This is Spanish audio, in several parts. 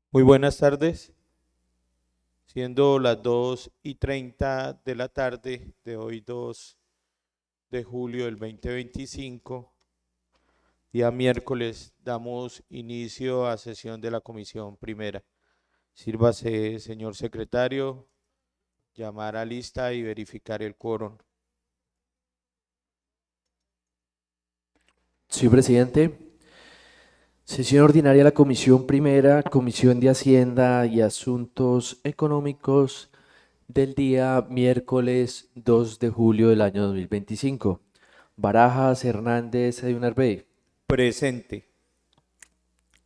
Muy buenas tardes, siendo las 2:30 de la tarde de hoy 2 de julio del 2025, día miércoles, damos inicio a sesión de la comisión primera. Sírvase, señor secretario, llamar a lista y verificar el quórum. Señor presidente, sesión ordinaria de la Comisión Primera, Comisión de Hacienda y Asuntos Económicos del día miércoles 2 de julio del año 2025. Barajas, Hernández, Ayunar Bey, Presente.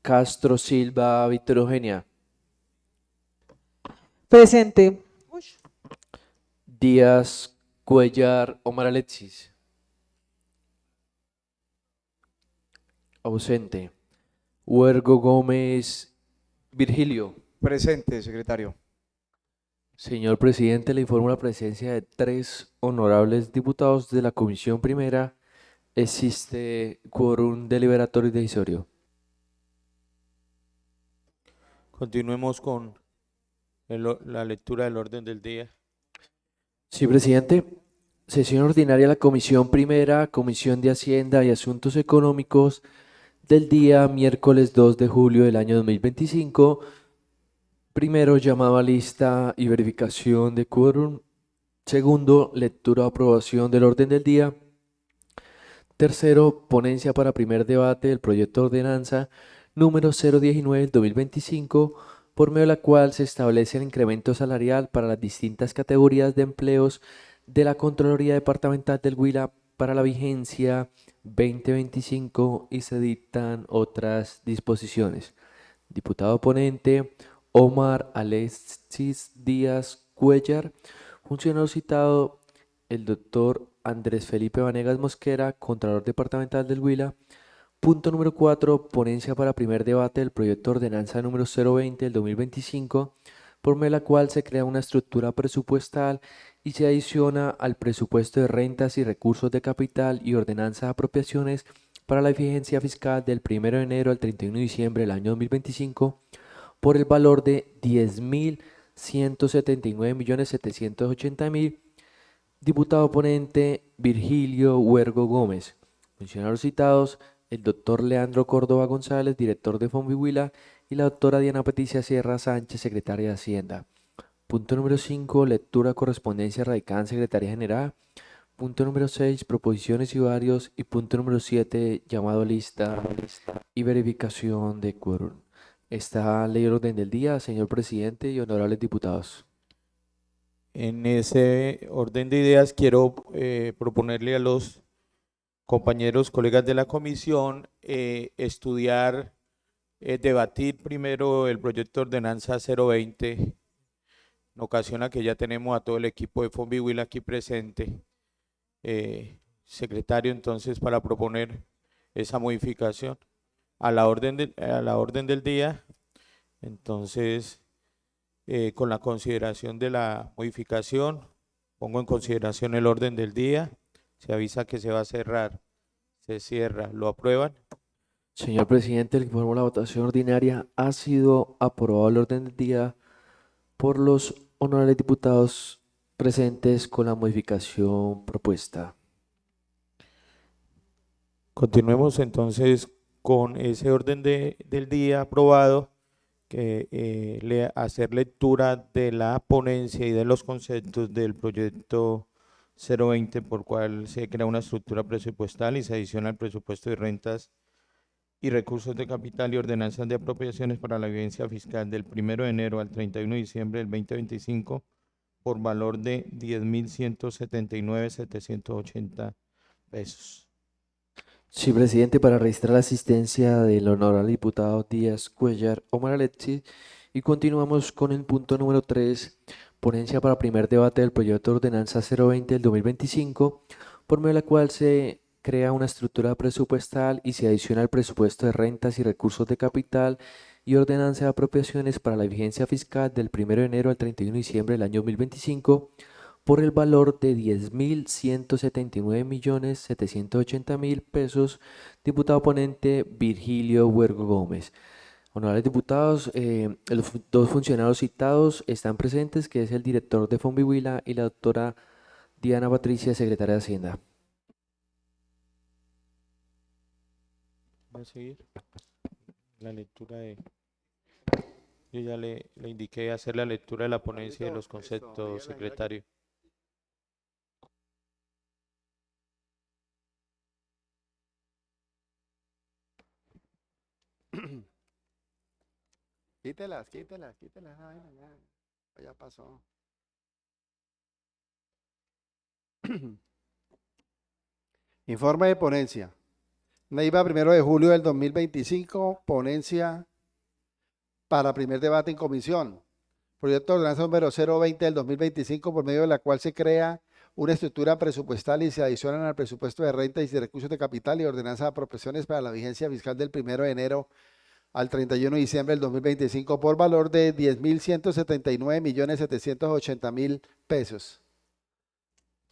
Castro, Silva, Víctor Eugenia, Presente. Díaz, Cuellar, Omar Alexis, ausente. Huergo Gómez, Virgilio. Presente, secretario. Señor presidente, le informo la presencia de 3 honorables diputados de la Comisión Primera. Existe quórum deliberatorio y decisorio. Continuemos con la lectura del orden del día. Sí, presidente. Sesión ordinaria de la Comisión Primera, Comisión de Hacienda y Asuntos Económicos del día miércoles 2 de julio del año 2025. Primero, llamado a lista y verificación de quórum. Segundo, lectura o aprobación del orden del día. Tercero, ponencia para primer debate del proyecto de ordenanza número 019 del 2025, por medio de la cual se establece el incremento salarial para las distintas categorías de empleos de la Contraloría Departamental del Huila para la vigencia 2025 y se dictan otras disposiciones. Diputado ponente Omar Alexis Díaz Cuellar. Funcionario citado el doctor Andrés Felipe Vanegas Mosquera, Contralor Departamental del Huila. Punto número 4. Ponencia para primer debate del proyecto de ordenanza número 020 del 2025, por medio de la cual se crea una estructura presupuestal y se adiciona al presupuesto de rentas y recursos de capital y ordenanza de apropiaciones para la vigencia fiscal del 1 de enero al 31 de diciembre del año 2025 por el valor de 10.179.780.000. Diputado ponente Virgilio Huergo Gómez. Funcionarios citados: el doctor Leandro Córdoba González, director de Fonvihuila, y la doctora Diana Patricia Sierra Sánchez, secretaria de Hacienda. Punto número 5. Lectura correspondencia radicada en Secretaría General. Punto número 6. Proposiciones y varios. Y punto número 7. Llamado a lista y verificación de quórum. Está ley el orden del día, señor presidente y honorables diputados. En ese orden de ideas quiero proponerle a los compañeros, colegas de la comisión, estudiar, debatir primero el proyecto de ordenanza 020, en ocasión a que ya tenemos a todo el equipo de Fonvihuil aquí presente. Secretario, entonces, para proponer esa modificación a la orden del día, entonces, con la consideración de la modificación, pongo en consideración el orden del día, se avisa que se va a cerrar, se cierra, ¿lo aprueban? Señor presidente, le informo la votación ordinaria ha sido aprobado el orden del día por los honorables diputados presentes con la modificación propuesta. Continuemos entonces con ese orden del día aprobado, que hacer lectura de la ponencia y de los conceptos del proyecto 020, por cual se crea una estructura presupuestal y se adiciona al presupuesto de rentas y recursos de capital y ordenanzas de apropiaciones para la vigencia fiscal del 1 de enero al 31 de diciembre del 2025 por valor de 10.179.780 pesos. Sí, presidente, para registrar la asistencia del honorable diputado Díaz Cuellar Omar Alexis. Y continuamos con el punto número 3, ponencia para primer debate del proyecto de ordenanza 020 del 2025, por medio de la cual se crea una estructura presupuestal y se adiciona al presupuesto de rentas y recursos de capital y ordenanza de apropiaciones para la vigencia fiscal del 1 de enero al 31 de diciembre del año 2025 por el valor de 10.179.780.000 pesos. Diputado ponente Virgilio Huergo Gómez. Honorables diputados, los dos funcionarios citados están presentes, que es el director de Fombihuila y la doctora Diana Patricia, secretaria de Hacienda. Voy a seguir la lectura de... Yo ya le indiqué hacer la lectura de la ponencia de los conceptos, secretario. Quítelas, quítelas, quítelas. Ay, ya pasó. Informe de ponencia. Neiva, 1 de julio del 2025, ponencia para primer debate en comisión. Proyecto de ordenanza número 020 del 2025, por medio de la cual se crea una estructura presupuestal y se adicionan al presupuesto de renta y de recursos de capital y ordenanza de apropiaciones para la vigencia fiscal del 1 de enero al 31 de diciembre del 2025 por valor de 10.179.780.000 pesos.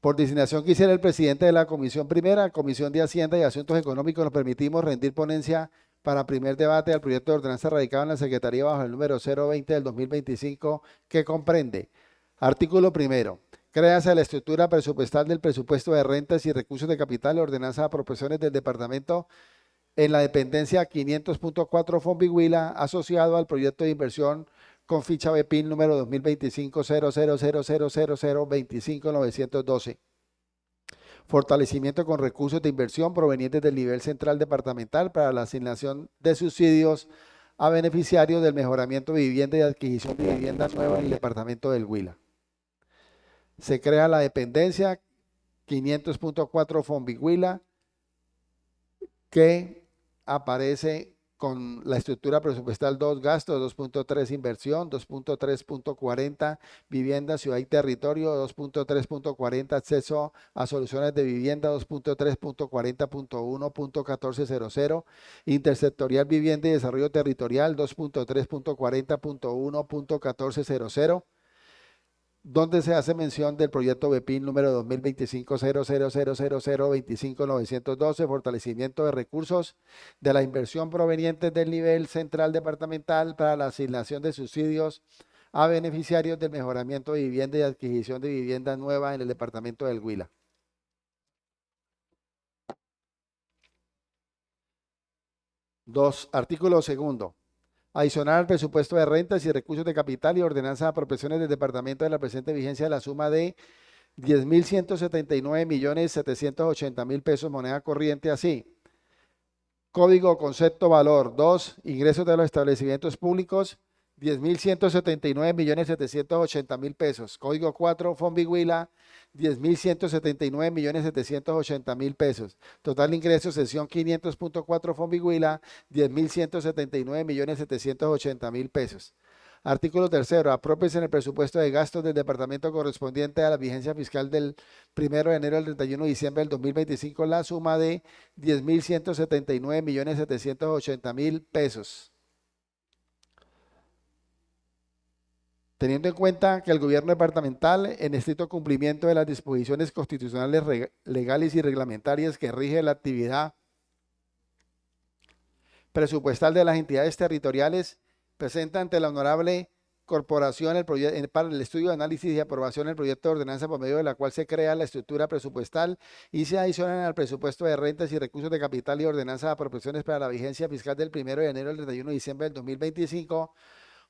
Por designación que hiciera el presidente de la Comisión Primera, Comisión de Hacienda y Asuntos Económicos, nos permitimos rendir ponencia para primer debate al proyecto de ordenanza radicado en la Secretaría bajo el número 020 del 2025, que comprende: artículo primero, créase la estructura presupuestal del presupuesto de rentas y recursos de capital, ordenanza de apropiaciones del departamento en la dependencia 500.4 Fombihuila, asociado al proyecto de inversión con ficha BPIN número 2025 00000025912. Fortalecimiento con recursos de inversión provenientes del nivel central departamental para la asignación de subsidios a beneficiarios del mejoramiento de vivienda y adquisición de vivienda nueva en el departamento del Huila. Se crea la dependencia 500.4 Fombihuila, que aparece con la estructura presupuestal 2 gastos, 2.3 inversión, 2.3.40 vivienda, ciudad y territorio, 2.3.40 acceso a soluciones de vivienda, 2.3.40.1.1400 intersectorial vivienda y desarrollo territorial, 2.3.40.1.1400, donde se hace mención del proyecto BPIN número 2025 00000025912, fortalecimiento de recursos de la inversión provenientes del nivel central departamental para la asignación de subsidios a beneficiarios del mejoramiento de vivienda y adquisición de vivienda nueva en el departamento del Huila. Artículo segundo. Adicional al presupuesto de rentas y recursos de capital y ordenanza de apropiaciones del departamento de la presente vigencia de la suma de 10.179.780.000 pesos moneda corriente, así: código, concepto, valor. 2, ingresos de los establecimientos públicos, 10.179.780.000 pesos. Código 4, Fombihuila, 10.179.780.000 pesos. Total de ingresos, sección 500.4 Fombihuila, 10.179.780.000 pesos. Artículo tercero, apropies en el presupuesto de gastos del departamento correspondiente a la vigencia fiscal del 1 de enero al 31 de diciembre del 2025 la suma de 10.179.780.000 pesos. Teniendo en cuenta que el gobierno departamental, en estricto cumplimiento de las disposiciones constitucionales, legales y reglamentarias que rigen la actividad presupuestal de las entidades territoriales, presenta ante la honorable corporación para el estudio, análisis y aprobación del proyecto de ordenanza por medio de la cual se crea la estructura presupuestal y se adicionan al presupuesto de rentas y recursos de capital y ordenanza de apropiaciones para la vigencia fiscal del 1 de enero al 31 de diciembre del 2025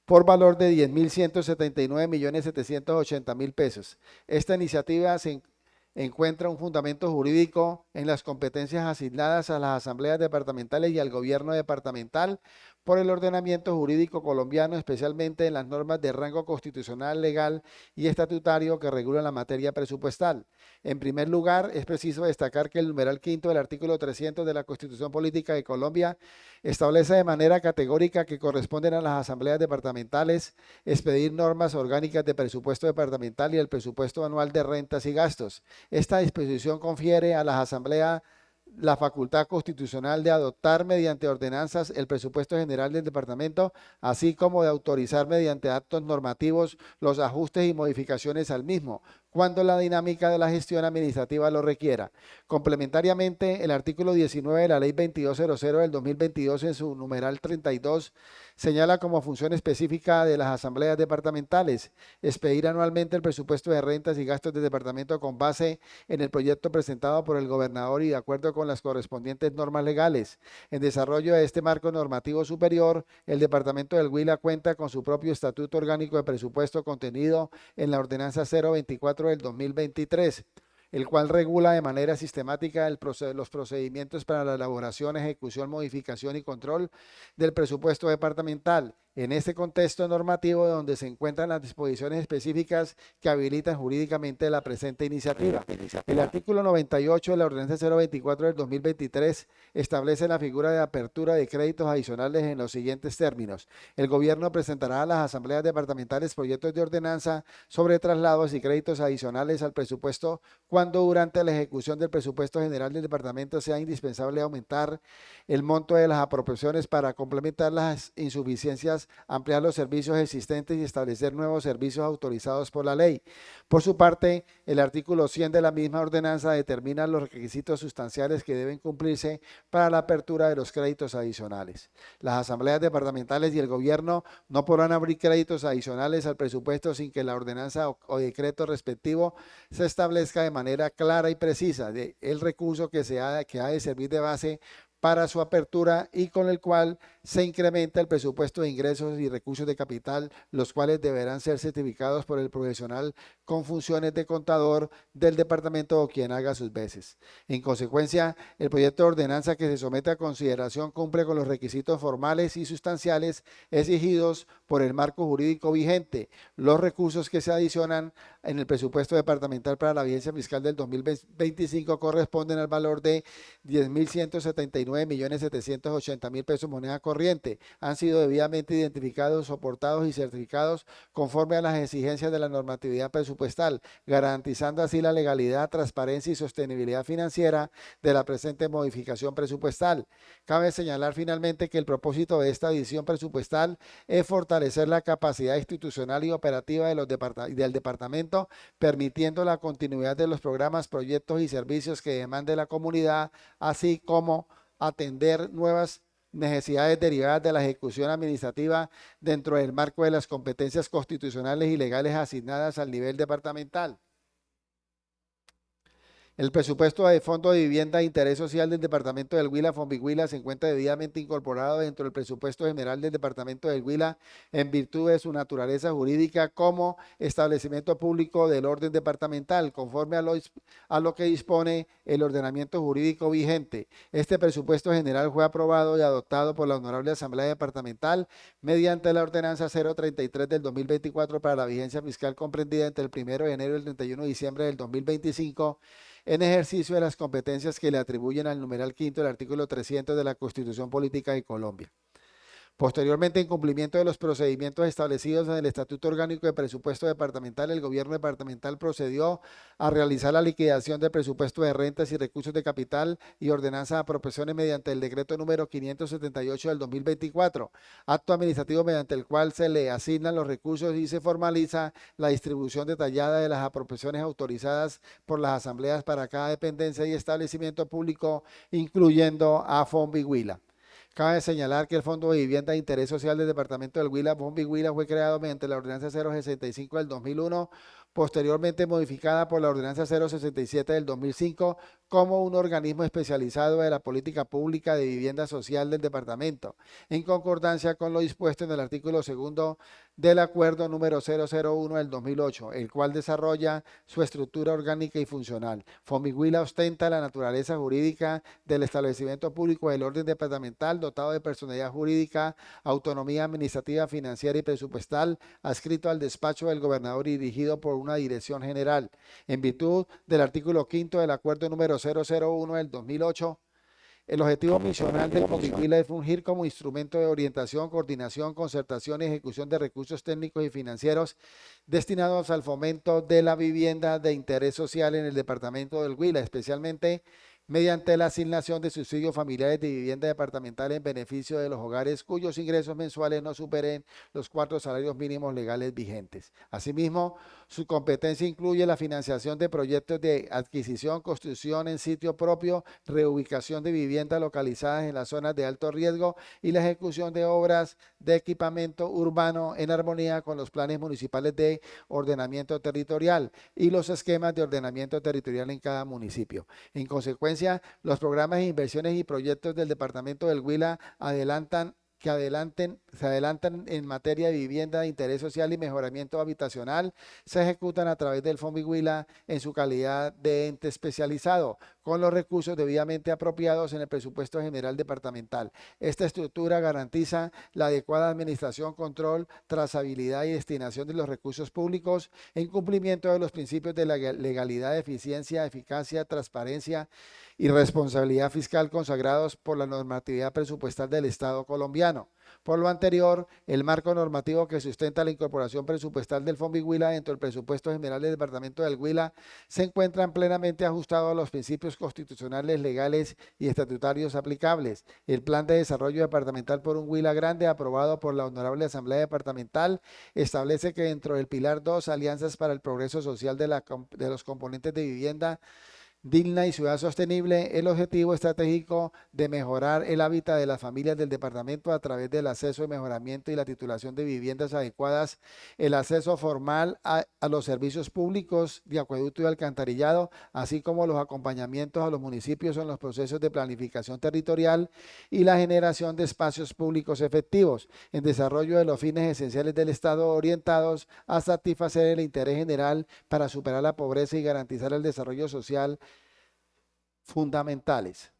por valor de 10.179.780.000 pesos. Esta iniciativa se encuentra un fundamento jurídico en las competencias asignadas a las asambleas departamentales y al gobierno departamental por el ordenamiento jurídico colombiano, especialmente en las normas de rango constitucional, legal y estatutario que regulan la materia presupuestal. En primer lugar, es preciso destacar que el numeral quinto del artículo 300 de la Constitución Política de Colombia establece de manera categórica que corresponden a las asambleas departamentales expedir normas orgánicas de presupuesto departamental y el presupuesto anual de rentas y gastos. Esta disposición confiere a las asambleas la facultad constitucional de adoptar mediante ordenanzas el presupuesto general del departamento, así como de autorizar mediante actos normativos los ajustes y modificaciones al mismo, cuando la dinámica de la gestión administrativa lo requiera. Complementariamente, el artículo 19 de la Ley 2200 del 2022 en su numeral 32 señala como función específica de las asambleas departamentales expedir anualmente el presupuesto de rentas y gastos del departamento con base en el proyecto presentado por el gobernador y de acuerdo con las correspondientes normas legales. En desarrollo de este marco normativo superior, el departamento del Huila cuenta con su propio estatuto orgánico de presupuesto contenido en la ordenanza 024 del 2023, el cual regula de manera sistemática los procedimientos para la elaboración, ejecución, modificación y control del presupuesto departamental. En este contexto normativo donde se encuentran las disposiciones específicas que habilitan jurídicamente la presente iniciativa. El artículo 98 de la ordenanza 024 del 2023 establece la figura de apertura de créditos adicionales en los siguientes términos. El gobierno presentará a las asambleas departamentales proyectos de ordenanza sobre traslados y créditos adicionales al presupuesto cuando durante la ejecución del presupuesto general del departamento sea indispensable aumentar el monto de las apropiaciones para complementar las insuficiencias, ampliar los servicios existentes y establecer nuevos servicios autorizados por la ley. Por su parte, el artículo 100 de la misma ordenanza determina los requisitos sustanciales que deben cumplirse para la apertura de los créditos adicionales. Las asambleas departamentales y el gobierno no podrán abrir créditos adicionales al presupuesto sin que la ordenanza o decreto respectivo se establezca de manera clara y precisa el recurso que ha de servir de base para su apertura y con el cual se incrementa el presupuesto de ingresos y recursos de capital, los cuales deberán ser certificados por el profesional con funciones de contador del departamento o quien haga sus veces. En consecuencia, el proyecto de ordenanza que se somete a consideración cumple con los requisitos formales y sustanciales exigidos por el marco jurídico vigente. Los recursos que se adicionan en el presupuesto departamental para la vigencia fiscal del 2025 corresponden al valor de 10.179.780.000 pesos moneda corriente. Han sido debidamente identificados, soportados y certificados conforme a las exigencias de la normatividad presupuestal, garantizando así la legalidad, transparencia y sostenibilidad financiera de la presente modificación presupuestal. Cabe señalar finalmente que el propósito de esta edición presupuestal es fortalecer la capacidad institucional y operativa del departamento, permitiendo la continuidad de los programas, proyectos y servicios que demande la comunidad, así como atender nuevas necesidades derivadas de la ejecución administrativa dentro del marco de las competencias constitucionales y legales asignadas al nivel departamental. El presupuesto de Fondo de Vivienda de Interés Social del Departamento del Huila, Fombihuila, se encuentra debidamente incorporado dentro del presupuesto general del Departamento del Huila en virtud de su naturaleza jurídica como establecimiento público del orden departamental, conforme a lo que dispone el ordenamiento jurídico vigente. Este presupuesto general fue aprobado y adoptado por la Honorable Asamblea Departamental mediante la Ordenanza 033 del 2024 para la vigencia fiscal comprendida entre el 1 de enero y el 31 de diciembre del 2025, en ejercicio de las competencias que le atribuyen al numeral quinto del artículo 300 de la Constitución Política de Colombia. Posteriormente, en cumplimiento de los procedimientos establecidos en el Estatuto Orgánico de Presupuesto Departamental, el Gobierno Departamental procedió a realizar la liquidación del presupuesto de rentas y recursos de capital y ordenanza de apropiaciones mediante el decreto número 578 del 2024, acto administrativo mediante el cual se le asignan los recursos y se formaliza la distribución detallada de las apropiaciones autorizadas por las asambleas para cada dependencia y establecimiento público, incluyendo a Fombihuila. Cabe señalar que el Fondo de Vivienda de Interés Social del Departamento del Huila, Fombihuila, fue creado mediante la Ordenanza 065 del 2001, posteriormente modificada por la Ordenanza 067 del 2005, como un organismo especializado de la política pública de vivienda social del departamento, en concordancia con lo dispuesto en el artículo 2 del Acuerdo número 001 del 2008, el cual desarrolla su estructura orgánica y funcional. Fombihuila ostenta la naturaleza jurídica del establecimiento público del orden departamental, dotado de personalidad jurídica, autonomía administrativa, financiera y presupuestal, adscrito al despacho del gobernador y dirigido por una dirección general. En virtud del artículo 5 del Acuerdo número 001 del 2008, el objetivo misional del Fombihuila es fungir como instrumento de orientación, coordinación, concertación y ejecución de recursos técnicos y financieros destinados al fomento de la vivienda de interés social en el departamento del Huila, especialmente mediante la asignación de subsidios familiares de vivienda departamental en beneficio de los hogares cuyos ingresos mensuales no superen los 4 salarios mínimos legales vigentes. Asimismo, su competencia incluye la financiación de proyectos de adquisición, construcción en sitio propio, reubicación de viviendas localizadas en las zonas de alto riesgo y la ejecución de obras de equipamiento urbano en armonía con los planes municipales de ordenamiento territorial y los esquemas de ordenamiento territorial en cada municipio. En consecuencia, los programas de inversiones y proyectos del Departamento del Huila se adelantan en materia de vivienda de interés social y mejoramiento habitacional, se ejecutan a través del FOMBI Huila en su calidad de ente especializado, con los recursos debidamente apropiados en el presupuesto general departamental. Esta estructura garantiza la adecuada administración, control, trazabilidad y destinación de los recursos públicos en cumplimiento de los principios de la legalidad, eficiencia, eficacia, transparencia y responsabilidad fiscal consagrados por la normatividad presupuestal del Estado colombiano. Por lo anterior, el marco normativo que sustenta la incorporación presupuestal del FOMBI Huila dentro del presupuesto general del Departamento del Huila se encuentran plenamente ajustados a los principios constitucionales, legales y estatutarios aplicables. El Plan de Desarrollo Departamental por un Huila Grande, aprobado por la Honorable Asamblea Departamental, establece que dentro del Pilar 2, Alianzas para el Progreso Social de los componentes de vivienda digna y ciudad sostenible, el objetivo estratégico de mejorar el hábitat de las familias del departamento a través del acceso y mejoramiento y la titulación de viviendas adecuadas, el acceso formal a los servicios públicos de acueducto y alcantarillado, así como los acompañamientos a los municipios en los procesos de planificación territorial y la generación de espacios públicos efectivos, en desarrollo de los fines esenciales del Estado orientados a satisfacer el interés general para superar la pobreza y garantizar el desarrollo social fundamentales.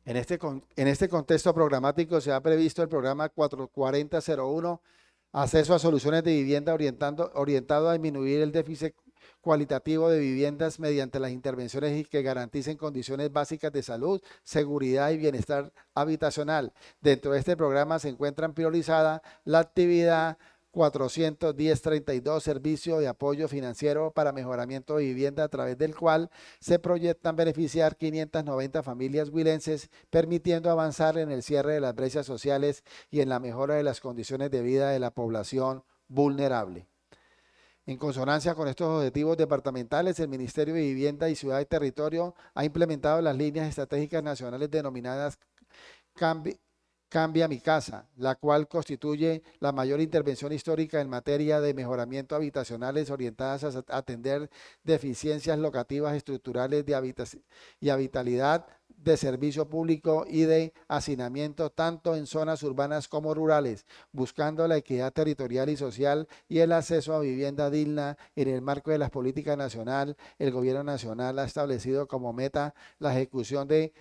En este contexto programático se ha previsto el programa 44001, acceso a soluciones de vivienda orientado a disminuir el déficit cualitativo de viviendas mediante las intervenciones que garanticen condiciones básicas de salud, seguridad y bienestar habitacional. Dentro de este programa se encuentran priorizada la actividad 41032, servicio de apoyo financiero para mejoramiento de vivienda, a través del cual se proyectan beneficiar 590 familias huilenses, permitiendo avanzar en el cierre de las brechas sociales y en la mejora de las condiciones de vida de la población vulnerable. En consonancia con estos objetivos departamentales, el Ministerio de Vivienda y Ciudad y Territorio ha implementado las líneas estratégicas nacionales denominadas Cambia mi casa, la cual constituye la mayor intervención histórica en materia de mejoramiento habitacionales orientadas a atender deficiencias locativas estructurales y habitabilidad de servicio público y de hacinamiento tanto en zonas urbanas como rurales, buscando la equidad territorial y social y el acceso a vivienda digna. En el marco de las políticas nacional, el Gobierno Nacional ha establecido como meta la ejecución de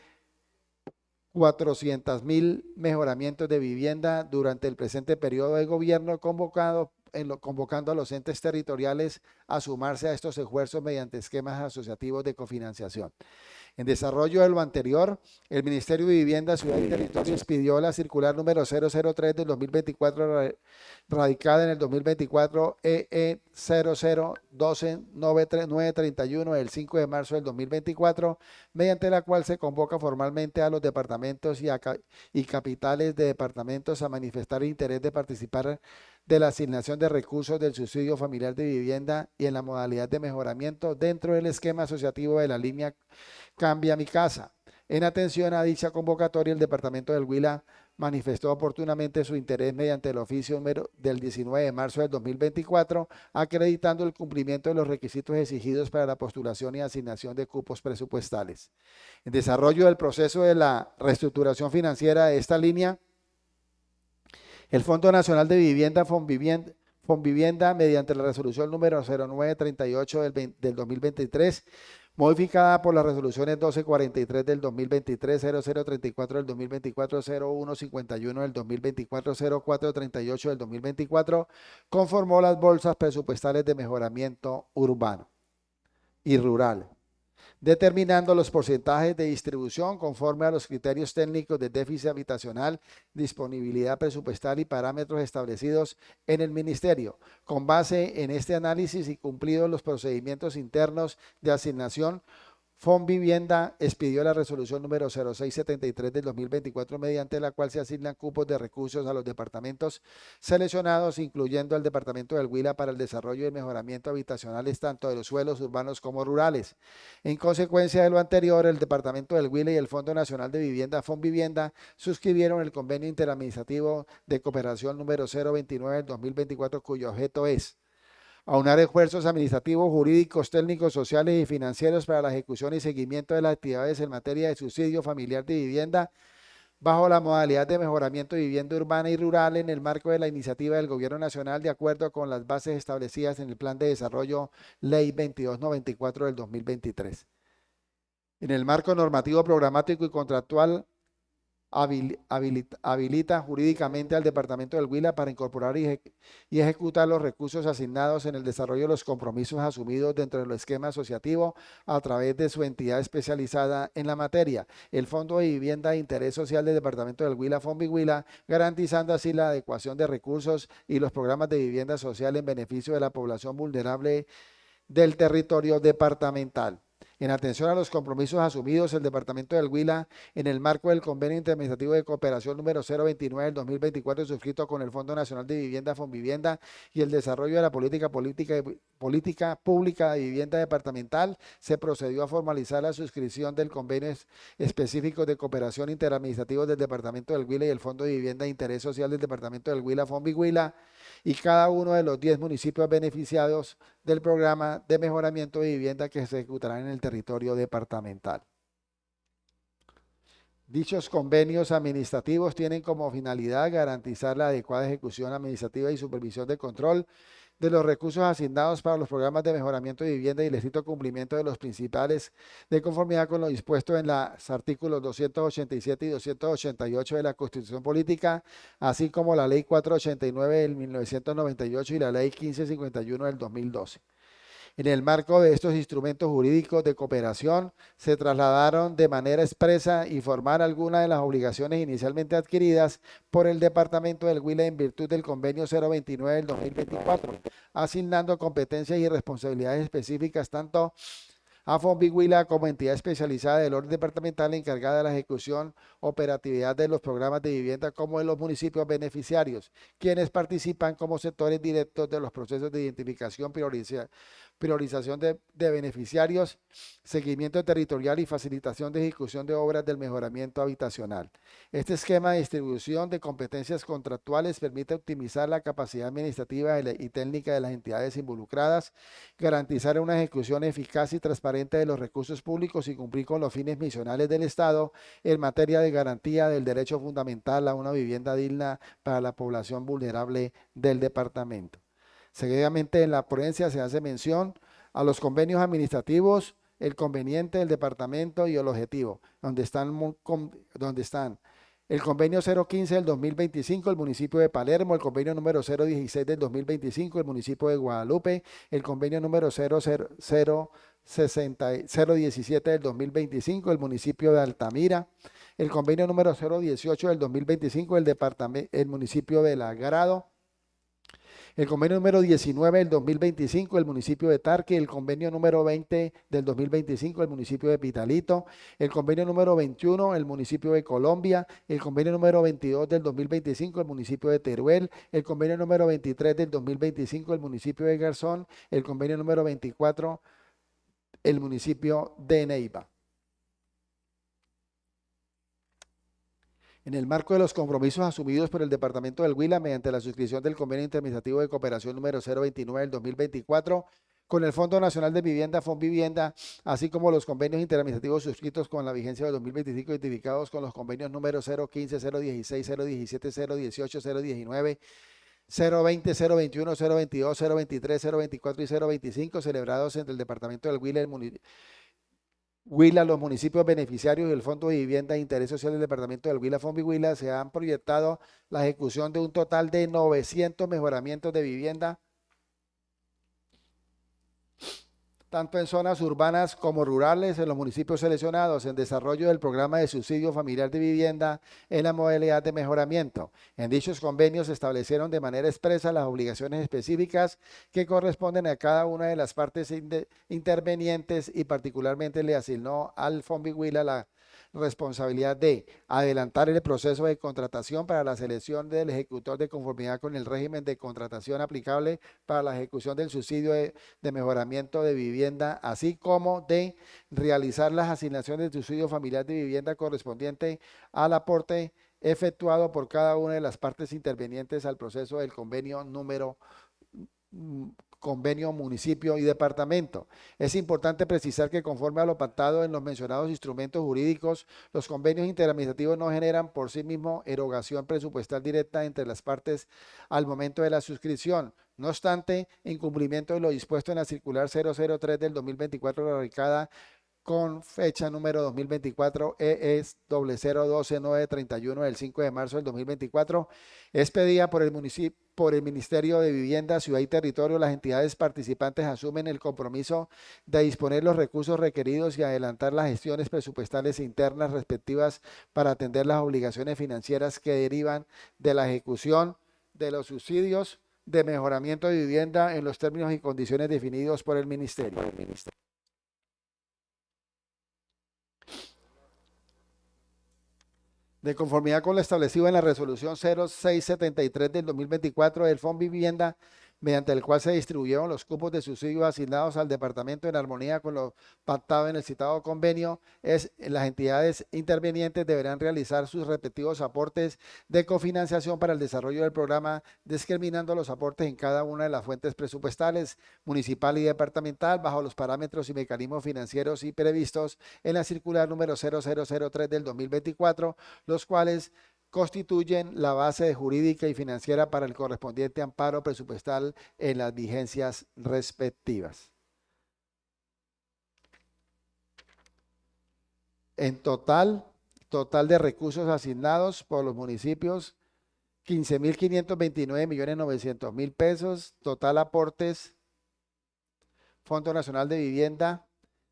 400.000 mejoramientos de vivienda durante el presente periodo de gobierno, convocando a los entes territoriales a sumarse a estos esfuerzos mediante esquemas asociativos de cofinanciación. En desarrollo de lo anterior, el Ministerio de Vivienda, Ciudad y Territorio expidió la circular número 003 del 2024, radicada en el 2024 EE 0012-931 el 5 de marzo del 2024, mediante la cual se convoca formalmente a los departamentos y capitales de departamentos a manifestar interés de participar de la asignación de recursos del subsidio familiar de vivienda y en la modalidad de mejoramiento dentro del esquema asociativo de la línea Cambia mi casa. En atención a dicha convocatoria, el Departamento del Huila manifestó oportunamente su interés mediante el oficio número del 19 de marzo del 2024, acreditando el cumplimiento de los requisitos exigidos para la postulación y asignación de cupos presupuestales. En desarrollo del proceso de la reestructuración financiera de esta línea, el Fondo Nacional de Vivienda, Fonvivienda, mediante la resolución número 0938 del 2023, modificada por las resoluciones 1243 del 2023, 0034 del 2024, 0151 del 2024, 0438 del 2024, conformó las bolsas presupuestales de mejoramiento urbano y rural. determinando los porcentajes de distribución conforme a los criterios técnicos de déficit habitacional, disponibilidad presupuestal y parámetros establecidos en el Ministerio. Con base en este análisis y cumplidos los procedimientos internos de asignación, Fonvivienda expidió la resolución número 0673 del 2024, mediante la cual se asignan cupos de recursos a los departamentos seleccionados, incluyendo al departamento del Huila, para el desarrollo y mejoramiento habitacionales tanto de los suelos urbanos como rurales. En consecuencia de lo anterior, el departamento del Huila y el Fondo Nacional de Vivienda, Fonvivienda, suscribieron el convenio interadministrativo de cooperación número 029 del 2024, cuyo objeto es aunar esfuerzos administrativos, jurídicos, técnicos, sociales y financieros para la ejecución y seguimiento de las actividades en materia de subsidio familiar de vivienda bajo la modalidad de mejoramiento de vivienda urbana y rural en el marco de la iniciativa del Gobierno Nacional, de acuerdo con las bases establecidas en el Plan de Desarrollo Ley 2294 del 2023. En el marco normativo, programático y contractual, habilita jurídicamente al Departamento del Huila para incorporar y ejecutar los recursos asignados en el desarrollo de los compromisos asumidos dentro del esquema asociativo a través de su entidad especializada en la materia, el Fondo de Vivienda de Interés Social del Departamento del Huila, Fonvihuila, garantizando así la adecuación de recursos y los programas de vivienda social en beneficio de la población vulnerable del territorio departamental. En atención a los compromisos asumidos, el Departamento del Huila, en el marco del Convenio Interadministrativo de Cooperación número 029 del 2024, suscrito con el Fondo Nacional de Vivienda, Fonvivienda, y el desarrollo de la política pública de vivienda departamental, se procedió a formalizar la suscripción del convenio específico de cooperación interadministrativo del Departamento del Huila y el Fondo de Vivienda de Interés Social del Departamento del Huila, Fonvihuila, y cada uno de los 10 municipios beneficiados del programa de mejoramiento de vivienda que se ejecutará en el territorio departamental. Dichos convenios administrativos tienen como finalidad garantizar la adecuada ejecución administrativa y supervisión de control de los recursos asignados para los programas de mejoramiento de vivienda y el estricto cumplimiento de los principales de conformidad con lo dispuesto en los artículos 287 y 288 de la Constitución Política, así como la Ley 489 del 1998 y la Ley 1551 del 2012. En el marco de estos instrumentos jurídicos de cooperación, se trasladaron de manera expresa y formal algunas de las obligaciones inicialmente adquiridas por el Departamento del Huila en virtud del Convenio 029 del 2024, asignando competencias y responsabilidades específicas tanto a Fonvihuila como entidad especializada del orden departamental encargada de la ejecución, operatividad de los programas de vivienda, como de los municipios beneficiarios, quienes participan como sectores directos de los procesos de identificación, priorización de beneficiarios, seguimiento territorial y facilitación de ejecución de obras del mejoramiento habitacional. Este esquema de distribución de competencias contractuales permite optimizar la capacidad administrativa y técnica de las entidades involucradas, garantizar una ejecución eficaz y transparente de los recursos públicos y cumplir con los fines misionales del Estado en materia de garantía del derecho fundamental a una vivienda digna para la población vulnerable del departamento. Seguidamente en la ponencia se hace mención a los convenios administrativos, el conveniente del departamento y el objetivo, donde están el convenio 015 del 2025, el municipio de Palermo, el convenio número 016 del 2025, el municipio de Guadalupe, el convenio número 017 del 2025, el municipio de Altamira, el convenio número 018 del 2025, el municipio de La Grado, el convenio número 19 del 2025, el municipio de Tarque, el convenio número 20 del 2025, el municipio de Pitalito, el convenio número 21, el municipio de Colombia, el convenio número 22 del 2025, el municipio de Teruel, el convenio número 23 del 2025, el municipio de Garzón, el convenio número 24, el municipio de Neiva. En el marco de los compromisos asumidos por el Departamento del Huila mediante la suscripción del Convenio Interadministrativo de Cooperación número 029 del 2024 con el Fondo Nacional de Vivienda, Fonvivienda, así como los convenios interadministrativos suscritos con la vigencia de 2025 identificados con los convenios número 015, 016, 017, 018, 019, 020, 021, 022, 023, 024 y 025 celebrados entre el Departamento del Huila y el Huila, los municipios beneficiarios y el Fondo de Vivienda de Interés Social del Departamento del Huila, Fonvihuila, se han proyectado la ejecución de un total de 900 mejoramientos de vivienda tanto en zonas urbanas como rurales, en los municipios seleccionados, en desarrollo del programa de subsidio familiar de vivienda en la modalidad de mejoramiento. En dichos convenios se establecieron de manera expresa las obligaciones específicas que corresponden a cada una de las partes intervenientes y particularmente le asignó al Fombihuila la responsabilidad de adelantar el proceso de contratación para la selección del ejecutor de conformidad con el régimen de contratación aplicable para la ejecución del subsidio de mejoramiento de vivienda, así como de realizar las asignaciones de subsidio familiar de vivienda correspondiente al aporte efectuado por cada una de las partes intervenientes al proceso del convenio municipio y departamento. Es importante precisar que conforme a lo pactado en los mencionados instrumentos jurídicos, los convenios interadministrativos no generan por sí mismos erogación presupuestal directa entre las partes al momento de la suscripción. No obstante, en cumplimiento de lo dispuesto en la circular 003 del 2024 radicada con fecha número 2024 ES 0012931 del 5 de marzo del 2024, es pedida por el Ministerio de Vivienda, Ciudad y Territorio. Las entidades participantes asumen el compromiso de disponer los recursos requeridos y adelantar las gestiones presupuestales internas respectivas para atender las obligaciones financieras que derivan de la ejecución de los subsidios de mejoramiento de vivienda en los términos y condiciones definidos por el Ministerio. De conformidad con lo establecido en la resolución 0673 del 2024 del Fondo Vivienda, mediante el cual se distribuyeron los cupos de subsidios asignados al departamento en armonía con lo pactado en el citado convenio, las entidades intervenientes deberán realizar sus respectivos aportes de cofinanciación para el desarrollo del programa, discriminando los aportes en cada una de las fuentes presupuestales, municipal y departamental, bajo los parámetros y mecanismos financieros y previstos en la circular número 0003 del 2024, los cuales constituyen la base jurídica y financiera para el correspondiente amparo presupuestal en las vigencias respectivas. En total de recursos asignados por los municipios, 15.529.900.000 pesos. Total aportes, Fondo Nacional de Vivienda,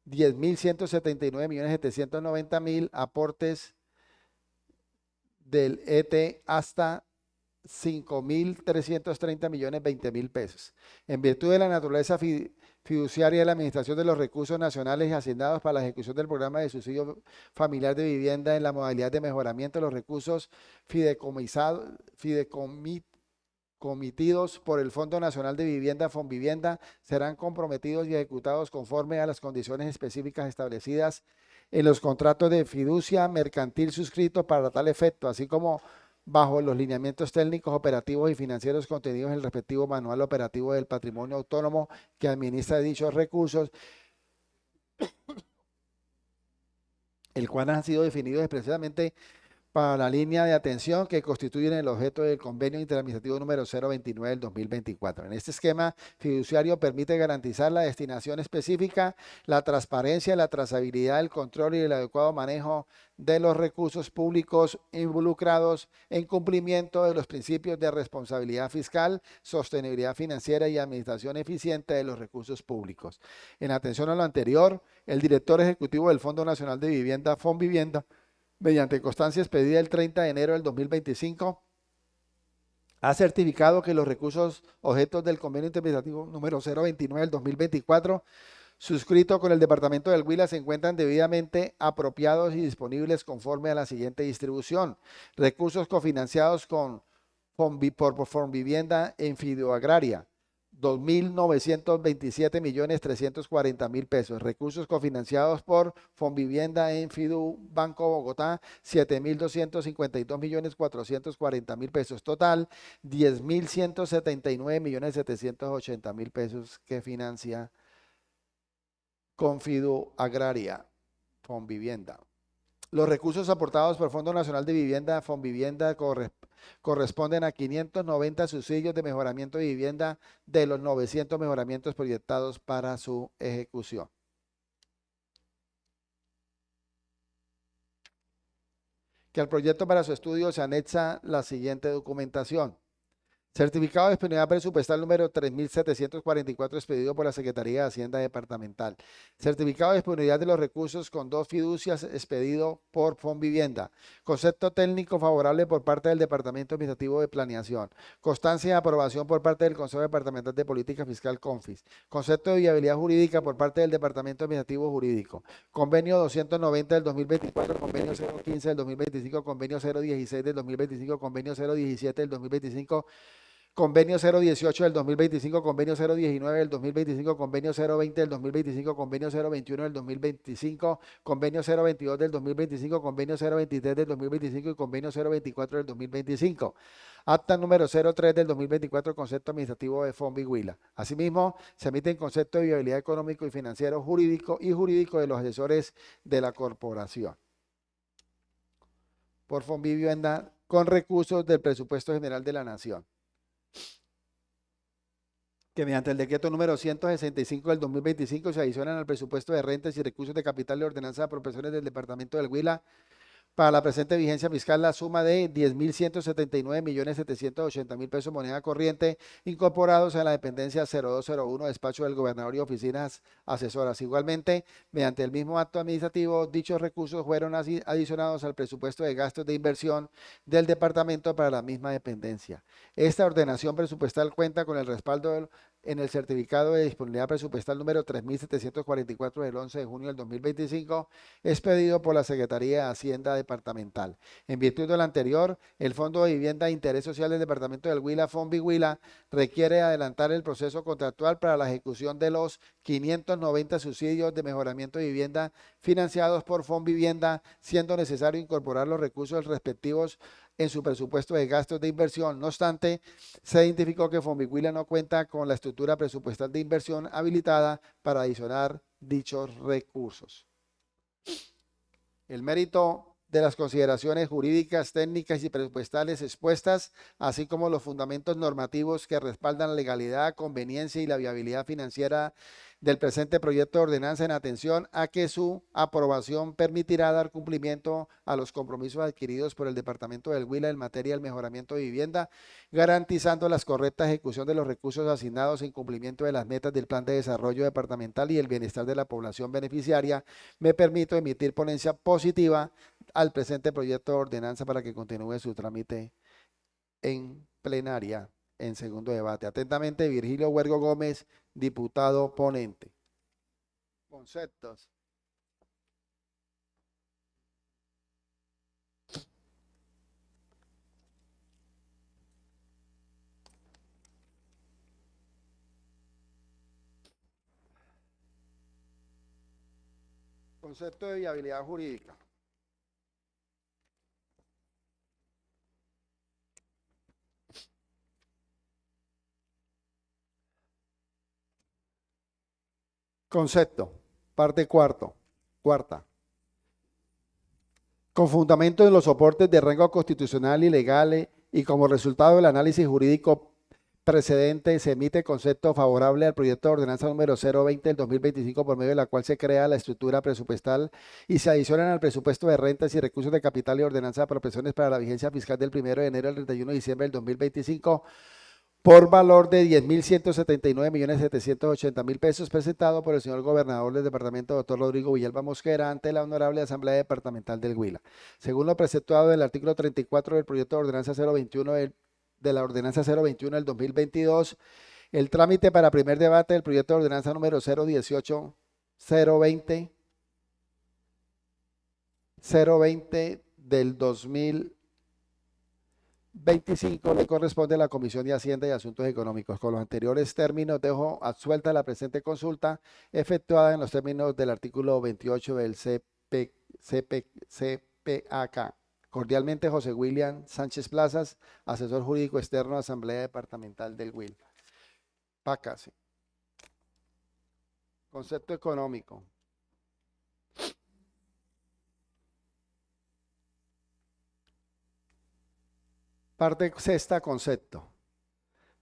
10.179.790.000. Aportes del ET hasta 5.330.020.000 pesos. En virtud de la naturaleza fiduciaria de la administración de los recursos nacionales asignados para la ejecución del programa de subsidio familiar de vivienda en la modalidad de mejoramiento de los recursos fideikomitidos por el Fondo Nacional de Vivienda, Fonvivienda, serán comprometidos y ejecutados conforme a las condiciones específicas establecidas en los contratos de fiducia mercantil suscritos para tal efecto, así como bajo los lineamientos técnicos, operativos y financieros contenidos en el respectivo manual operativo del patrimonio autónomo que administra dichos recursos, el cual han sido definidos expresamente para la línea de atención que constituyen el objeto del convenio interadministrativo número 029 del 2024. En este esquema fiduciario permite garantizar la destinación específica, la transparencia, la trazabilidad, el control y el adecuado manejo de los recursos públicos involucrados en cumplimiento de los principios de responsabilidad fiscal, sostenibilidad financiera y administración eficiente de los recursos públicos. En atención a lo anterior, el director ejecutivo del Fondo Nacional de Vivienda, Fonvivienda, mediante constancia expedida el 30 de enero del 2025, ha certificado que los recursos objetos del convenio interpretativo número 029 del 2024, suscrito con el Departamento del Huila, se encuentran debidamente apropiados y disponibles conforme a la siguiente distribución. Recursos cofinanciados por Fonvivienda en Fideoagraria, 2.927.340.000 pesos. Recursos cofinanciados por Fonvivienda en Fidu Banco Bogotá, 7.252.440.000 pesos. Total, 10.179.780.000 pesos que financia Confidu Agraria, Fonvivienda. Los recursos aportados por el Fondo Nacional de Vivienda, Fonvivienda, corresponden a 590 subsidios de mejoramiento de vivienda de los 900 mejoramientos proyectados para su ejecución. Que al proyecto para su estudio se anexa la siguiente documentación. Certificado de disponibilidad presupuestal número 3744 expedido por la Secretaría de Hacienda Departamental. Certificado de disponibilidad de los recursos con 2 fiducias expedido por Fonvivienda. Concepto técnico favorable por parte del Departamento Administrativo de Planeación. Constancia de aprobación por parte del Consejo Departamental de Política Fiscal CONFIS. Concepto de viabilidad jurídica por parte del Departamento Administrativo Jurídico. Convenio 290 del 2024, convenio 015 del 2025, convenio 016 del 2025, convenio 017 del 2025, convenio 018 del 2025, convenio 019 del 2025, convenio 020 del 2025, convenio 021 del 2025, convenio 022 del 2025, convenio 023 del 2025 y convenio 024 del 2025. Acta número 03 del 2024, concepto administrativo de Fonvihuila. Asimismo, se emite el concepto de viabilidad económico y financiero jurídico y jurídico de los asesores de la corporación por Fonvivienda con recursos del presupuesto general de la Nación, que mediante el decreto número 165 del 2025 se adicionan al presupuesto de rentas y recursos de capital de ordenanza de apropiaciones del departamento del Huila para la presente vigencia fiscal la suma de 10.179.780.000 pesos moneda corriente incorporados a la dependencia 0201 despacho del gobernador y oficinas asesoras. Igualmente, mediante el mismo acto administrativo, dichos recursos fueron adicionados al presupuesto de gastos de inversión del departamento para la misma dependencia. Esta ordenación presupuestal cuenta con el respaldo en el certificado de disponibilidad presupuestal número 3744 del 11 de junio del 2025, expedido por la Secretaría de Hacienda Departamental. En virtud de lo anterior, el Fondo de Vivienda de Interés Social del Departamento del Huila, Fonvihuila, requiere adelantar el proceso contractual para la ejecución de los 590 subsidios de mejoramiento de vivienda financiados por Fonvivienda, siendo necesario incorporar los recursos respectivos en su presupuesto de gastos de inversión. No obstante, se identificó que Fonvihuila no cuenta con la estructura presupuestal de inversión habilitada para adicionar dichos recursos. El mérito de las consideraciones jurídicas, técnicas y presupuestales expuestas, así como los fundamentos normativos que respaldan la legalidad, conveniencia y la viabilidad financiera del presente proyecto de ordenanza, en atención a que su aprobación permitirá dar cumplimiento a los compromisos adquiridos por el Departamento del Huila en materia del mejoramiento de vivienda, garantizando la correcta ejecución de los recursos asignados en cumplimiento de las metas del Plan de Desarrollo Departamental y el bienestar de la población beneficiaria. Me permito emitir ponencia positiva al presente proyecto de ordenanza para que continúe su trámite en plenaria en segundo debate. Atentamente, Virgilio Huergo Gómez, diputado ponente. Conceptos. Concepto de viabilidad jurídica. Concepto, parte cuarta. Con fundamento en los soportes de rango constitucional y legal y como resultado del análisis jurídico precedente, se emite concepto favorable al proyecto de ordenanza número 020 del 2025, por medio de la cual se crea la estructura presupuestal y se adicionan al presupuesto de rentas y recursos de capital y ordenanza de apropiaciones para la vigencia fiscal del 1 de enero al 31 de diciembre del 2025, por valor de 10.179.780.000 pesos, presentado por el señor gobernador del departamento, doctor Rodrigo Villalba Mosquera, ante la Honorable Asamblea Departamental del Huila. Según lo preceptuado del artículo 34 del proyecto de ordenanza 021 de la ordenanza 021 del 2022, el trámite para primer debate del proyecto de ordenanza número 018, 020 del 2025 le corresponde a la Comisión de Hacienda y Asuntos Económicos. Con los anteriores términos, dejo absuelta la presente consulta efectuada en los términos del artículo 28 del CPAK. Cordialmente, José William Sánchez Plazas, asesor jurídico externo, Asamblea Departamental del Huila. PACASE. Concepto económico. Parte sexta, concepto.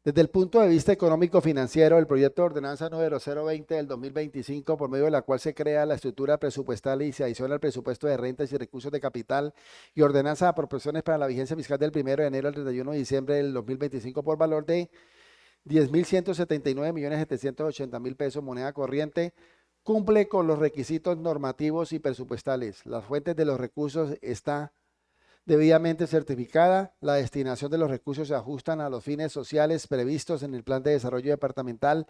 Desde el punto de vista económico-financiero, el proyecto de ordenanza número 020 del 2025, por medio de la cual se crea la estructura presupuestal y se adiciona al presupuesto de rentas y recursos de capital y ordenanza de apropiaciones para la vigencia fiscal del 1 de enero al 31 de diciembre del 2025 por valor de 10.179.780.000 pesos moneda corriente, cumple con los requisitos normativos y presupuestales. Las fuentes de los recursos están debidamente certificada, la destinación de los recursos se ajustan a los fines sociales previstos en el Plan de Desarrollo Departamental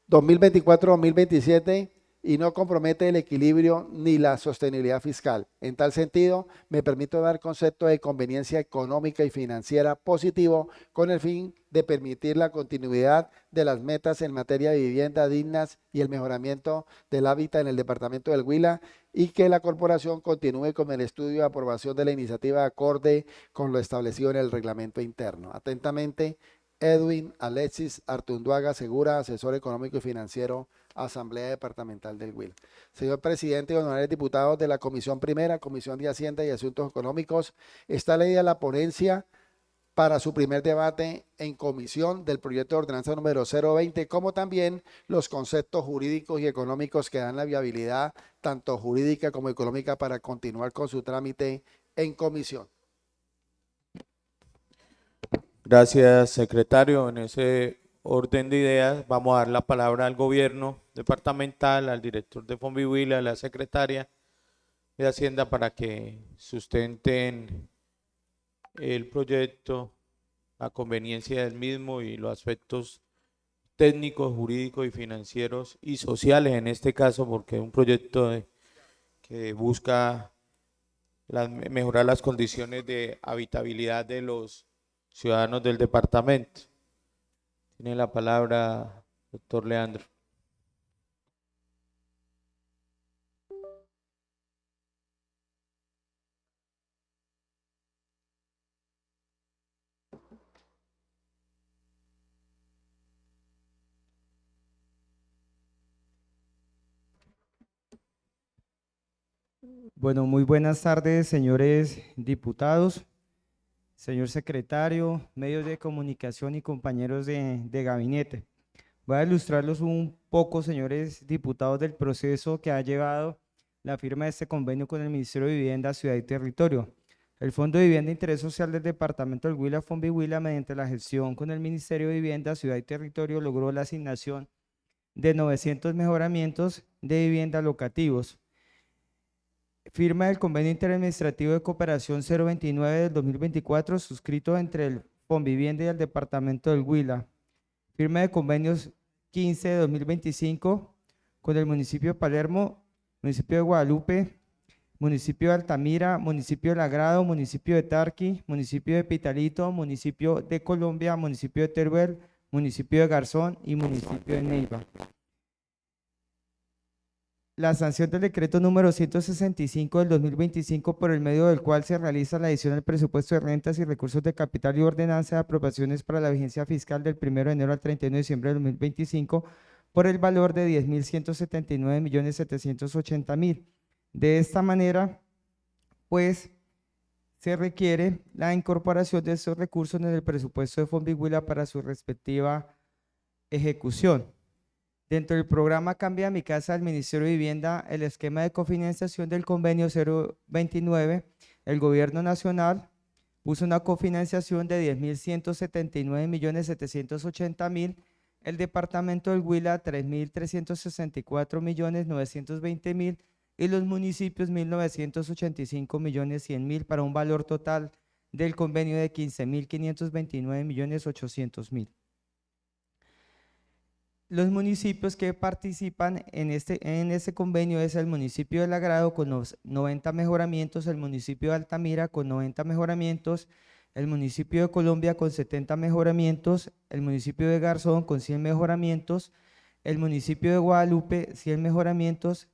2024-2027 y no compromete el equilibrio ni la sostenibilidad fiscal. En tal sentido, me permito dar concepto de conveniencia económica y financiera positivo con el fin de permitir la continuidad de las metas en materia de vivienda dignas y el mejoramiento del hábitat en el departamento del Huila y que la corporación continúe con el estudio de aprobación de la iniciativa acorde con lo establecido en el reglamento interno. Atentamente, Edwin Alexis Artunduaga Segura, asesor económico y financiero, Asamblea Departamental del Huila. Señor presidente y honorables diputados de la Comisión Primera, Comisión de Hacienda y Asuntos Económicos, está leída la ponencia para su primer debate en comisión del proyecto de ordenanza número 020, como también los conceptos jurídicos y económicos que dan la viabilidad, tanto jurídica como económica, para continuar con su trámite en comisión. Gracias, secretario. En ese orden de ideas, vamos a dar la palabra al gobierno departamental, al director de Fombihuila, a la secretaria de Hacienda para que sustenten el proyecto, la conveniencia del mismo y los aspectos técnicos, jurídicos y financieros y sociales en este caso, porque es un proyecto que busca mejorar las condiciones de habitabilidad de los ciudadanos del departamento. Tiene la palabra, doctor Leandro. Bueno, muy buenas tardes, señores diputados, señor secretario, medios de comunicación y compañeros de gabinete. Voy a ilustrarlos un poco, señores diputados, del proceso que ha llevado la firma de este convenio con el Ministerio de Vivienda, Ciudad y Territorio. El Fondo de Vivienda e Interés Social del Departamento del Huila, Fombihuila, mediante la gestión con el Ministerio de Vivienda, Ciudad y Territorio, logró la asignación de 900 mejoramientos de vivienda locativos. Firma del Convenio Interadministrativo de Cooperación 029 del 2024, suscrito entre el Fomvivienda y el Departamento del Huila. Firma de convenios 15 de 2025 con el municipio de Palermo, municipio de Guadalupe, municipio de Altamira, municipio de Lagrado, municipio de Tarqui, municipio de Pitalito, municipio de Colombia, municipio de Teruel, municipio de Garzón y municipio de Neiva. La sanción del decreto número 165 del 2025, por el medio del cual se realiza la adición al presupuesto de rentas y recursos de capital y ordenanza de aprobaciones para la vigencia fiscal del 1 de enero al 31 de diciembre de 2025, por el valor de 10.179.780.000. De esta manera, pues, se requiere la incorporación de estos recursos en el presupuesto de Fombihuila para su respectiva ejecución. Dentro del programa Cambia mi Casa del Ministerio de Vivienda, el esquema de cofinanciación del convenio 029, el Gobierno Nacional puso una cofinanciación de 10.179.780.000, el Departamento del Huila 3.364.920.000 y los municipios 1.985.100.000 para un valor total del convenio de 15.529.800.000. Los municipios que participan en este convenio es el municipio de Lagrado con los 90 mejoramientos, el municipio de Altamira con 90 mejoramientos, el municipio de Colombia con 70 mejoramientos, el municipio de Garzón con 100 mejoramientos, el municipio de Guadalupe 100 mejoramientos,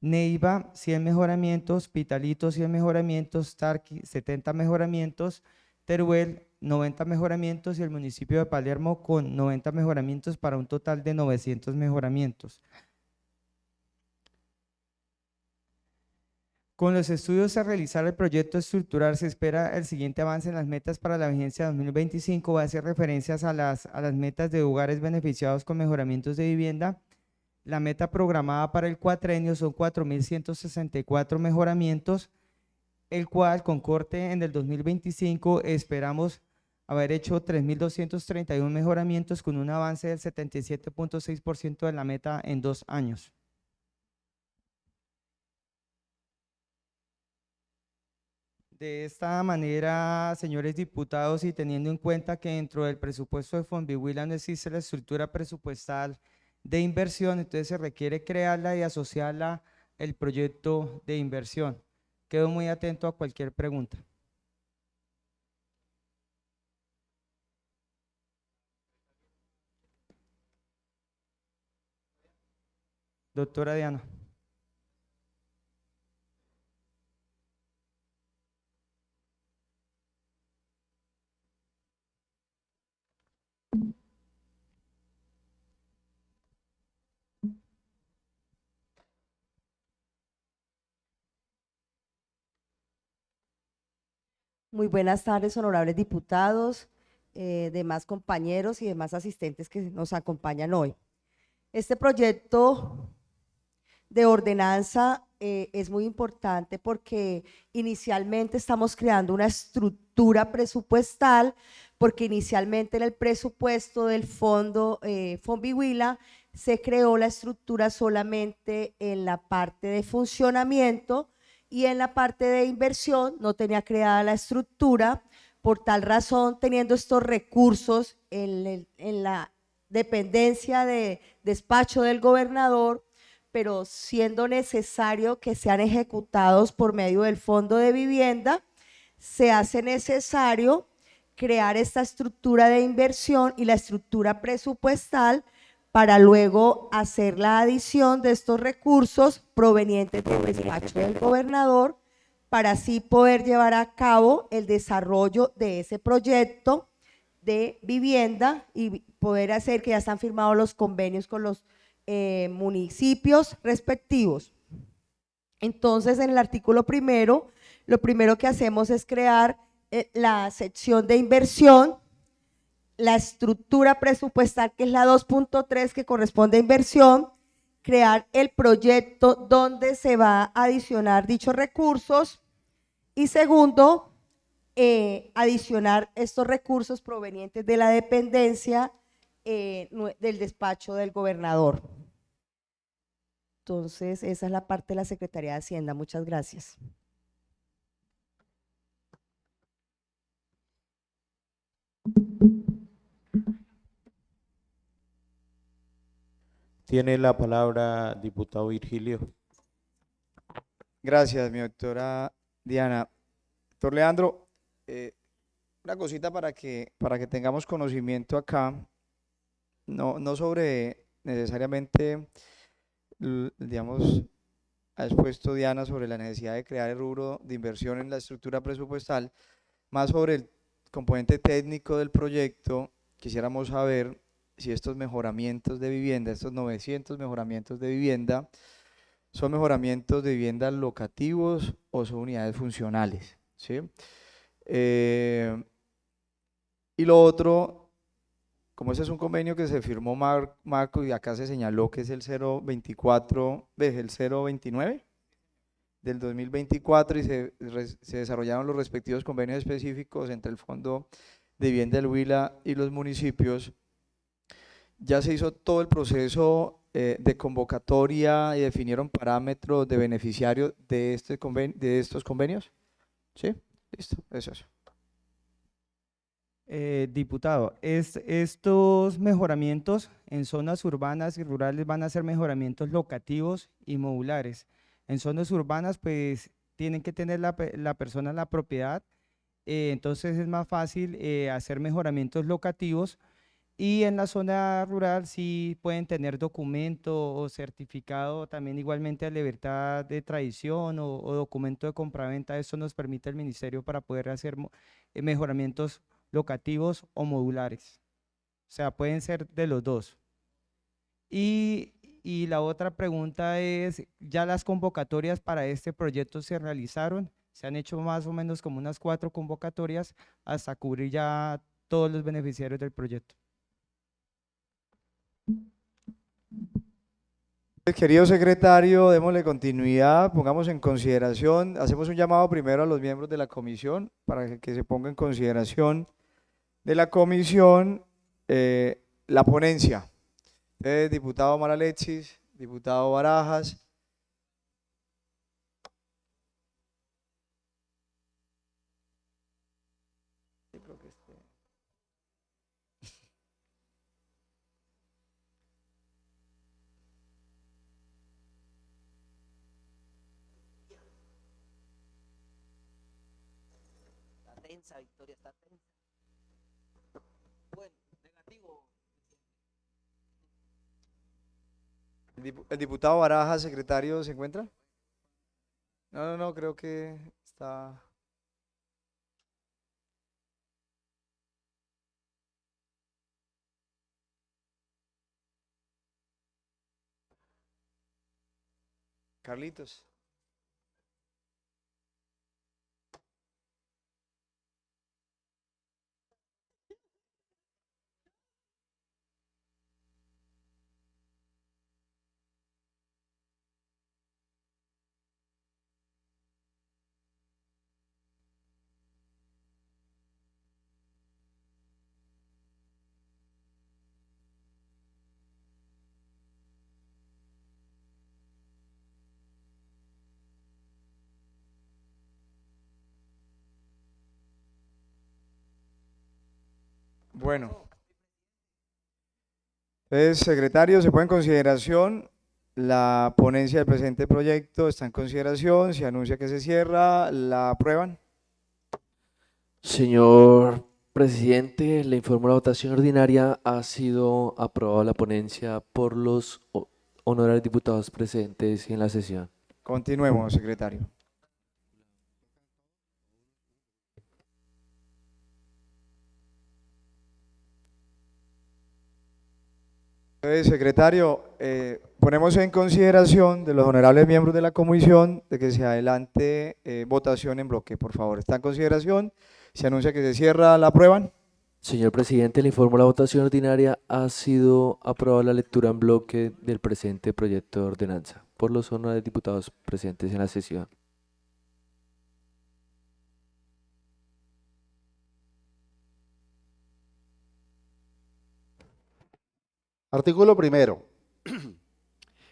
Neiva 100 mejoramientos, Pitalito 100 mejoramientos, Tarqui 70 mejoramientos, Teruel 90 mejoramientos y el municipio de Palermo con 90 mejoramientos para un total de 900 mejoramientos. Con los estudios a realizar el proyecto estructural se espera el siguiente avance en las metas para la vigencia 2025. Va a hacer referencias a las metas de hogares beneficiados con mejoramientos de vivienda. La meta programada para el cuatrenio son 4.164 mejoramientos, el cual con corte en el 2025 esperamos haber hecho 3.231 mejoramientos con un avance del 77.6% de la meta en 2 años. De esta manera, señores diputados, y teniendo en cuenta que dentro del presupuesto de Fonbihuila no existe la estructura presupuestal de inversión, entonces se requiere crearla y asociarla al proyecto de inversión. Quedo muy atento a cualquier pregunta. Doctora Diana. Muy buenas tardes, honorables diputados, demás compañeros y demás asistentes que nos acompañan hoy. Este proyecto de ordenanza es muy importante porque inicialmente estamos creando una estructura presupuestal, porque inicialmente en el presupuesto del fondo Fonbihuila se creó la estructura solamente en la parte de funcionamiento, y en la parte de inversión no tenía creada la estructura. Por tal razón, teniendo estos recursos en la dependencia de despacho del gobernador, pero siendo necesario que sean ejecutados por medio del Fondo de Vivienda, se hace necesario crear esta estructura de inversión y la estructura presupuestal para luego hacer la adición de estos recursos provenientes del despacho del gobernador, para así poder llevar a cabo el desarrollo de ese proyecto de vivienda y poder hacer que ya están firmados los convenios con los municipios respectivos. Entonces, en el artículo primero, lo primero que hacemos es crear la sección de inversión, la estructura presupuestal, que es la 2.3, que corresponde a inversión, crear el proyecto donde se va a adicionar dichos recursos, y segundo, adicionar estos recursos provenientes de la dependencia del despacho del gobernador. Entonces, esa es la parte de la Secretaría de Hacienda. Muchas gracias. Tiene la palabra diputado Virgilio. Gracias, mi doctora Diana. Doctor Leandro, una cosita para que tengamos conocimiento acá, no sobre necesariamente, digamos, ha expuesto Diana sobre la necesidad de crear el rubro de inversión en la estructura presupuestal, más sobre el componente técnico del proyecto. Quisiéramos saber si estos mejoramientos de vivienda, estos 900 mejoramientos de vivienda, ¿son mejoramientos de viviendas locativos o son unidades funcionales? ¿Sí? Y lo otro, como ese es un convenio que se firmó marco y acá se señaló que es el 024, el 029 del 2024, y se desarrollaron los respectivos convenios específicos entre el Fondo de Vivienda del Huila y los municipios. Ya se hizo todo el proceso de convocatoria y definieron parámetros de beneficiario de estos convenios. ¿Sí? Listo, es eso. Diputado, estos mejoramientos en zonas urbanas y rurales van a ser mejoramientos locativos y modulares. En zonas urbanas, pues, tienen que tener la persona la propiedad, entonces es más fácil hacer mejoramientos locativos, y en la zona rural sí pueden tener documento o certificado también igualmente de libertad de tradición o documento de compraventa. Eso nos permite el ministerio para poder hacer mejoramientos locativos o modulares. O sea, pueden ser de los dos. Y Y la otra pregunta es, ¿ya las convocatorias para este proyecto se realizaron? Se han hecho más o menos como unas 4 convocatorias hasta cubrir ya todos los beneficiarios del proyecto. Querido secretario, démosle continuidad, pongamos en consideración, hacemos un llamado primero a los miembros de la comisión para que se ponga en consideración de la comisión la ponencia. Diputado Maralexis, diputado Barajas. ¿El diputado Barajas, secretario, se encuentra? No, creo que está. Carlitos. Bueno. Entonces, secretario, se pone en consideración la ponencia del presente proyecto, está en consideración, se anuncia que se cierra, ¿la aprueban? Señor presidente, le informo la votación ordinaria. Ha sido aprobada la ponencia por los honorables diputados presentes en la sesión. Continuemos, secretario. Entonces, secretario, ponemos en consideración de los honorables miembros de la comisión de que se adelante votación en bloque, por favor. Está en consideración, se anuncia que se cierra, ¿la aprueban? Señor presidente, le informo la votación ordinaria. Ha sido aprobada la lectura en bloque del presente proyecto de ordenanza por los honorables diputados presentes en la sesión. Artículo primero.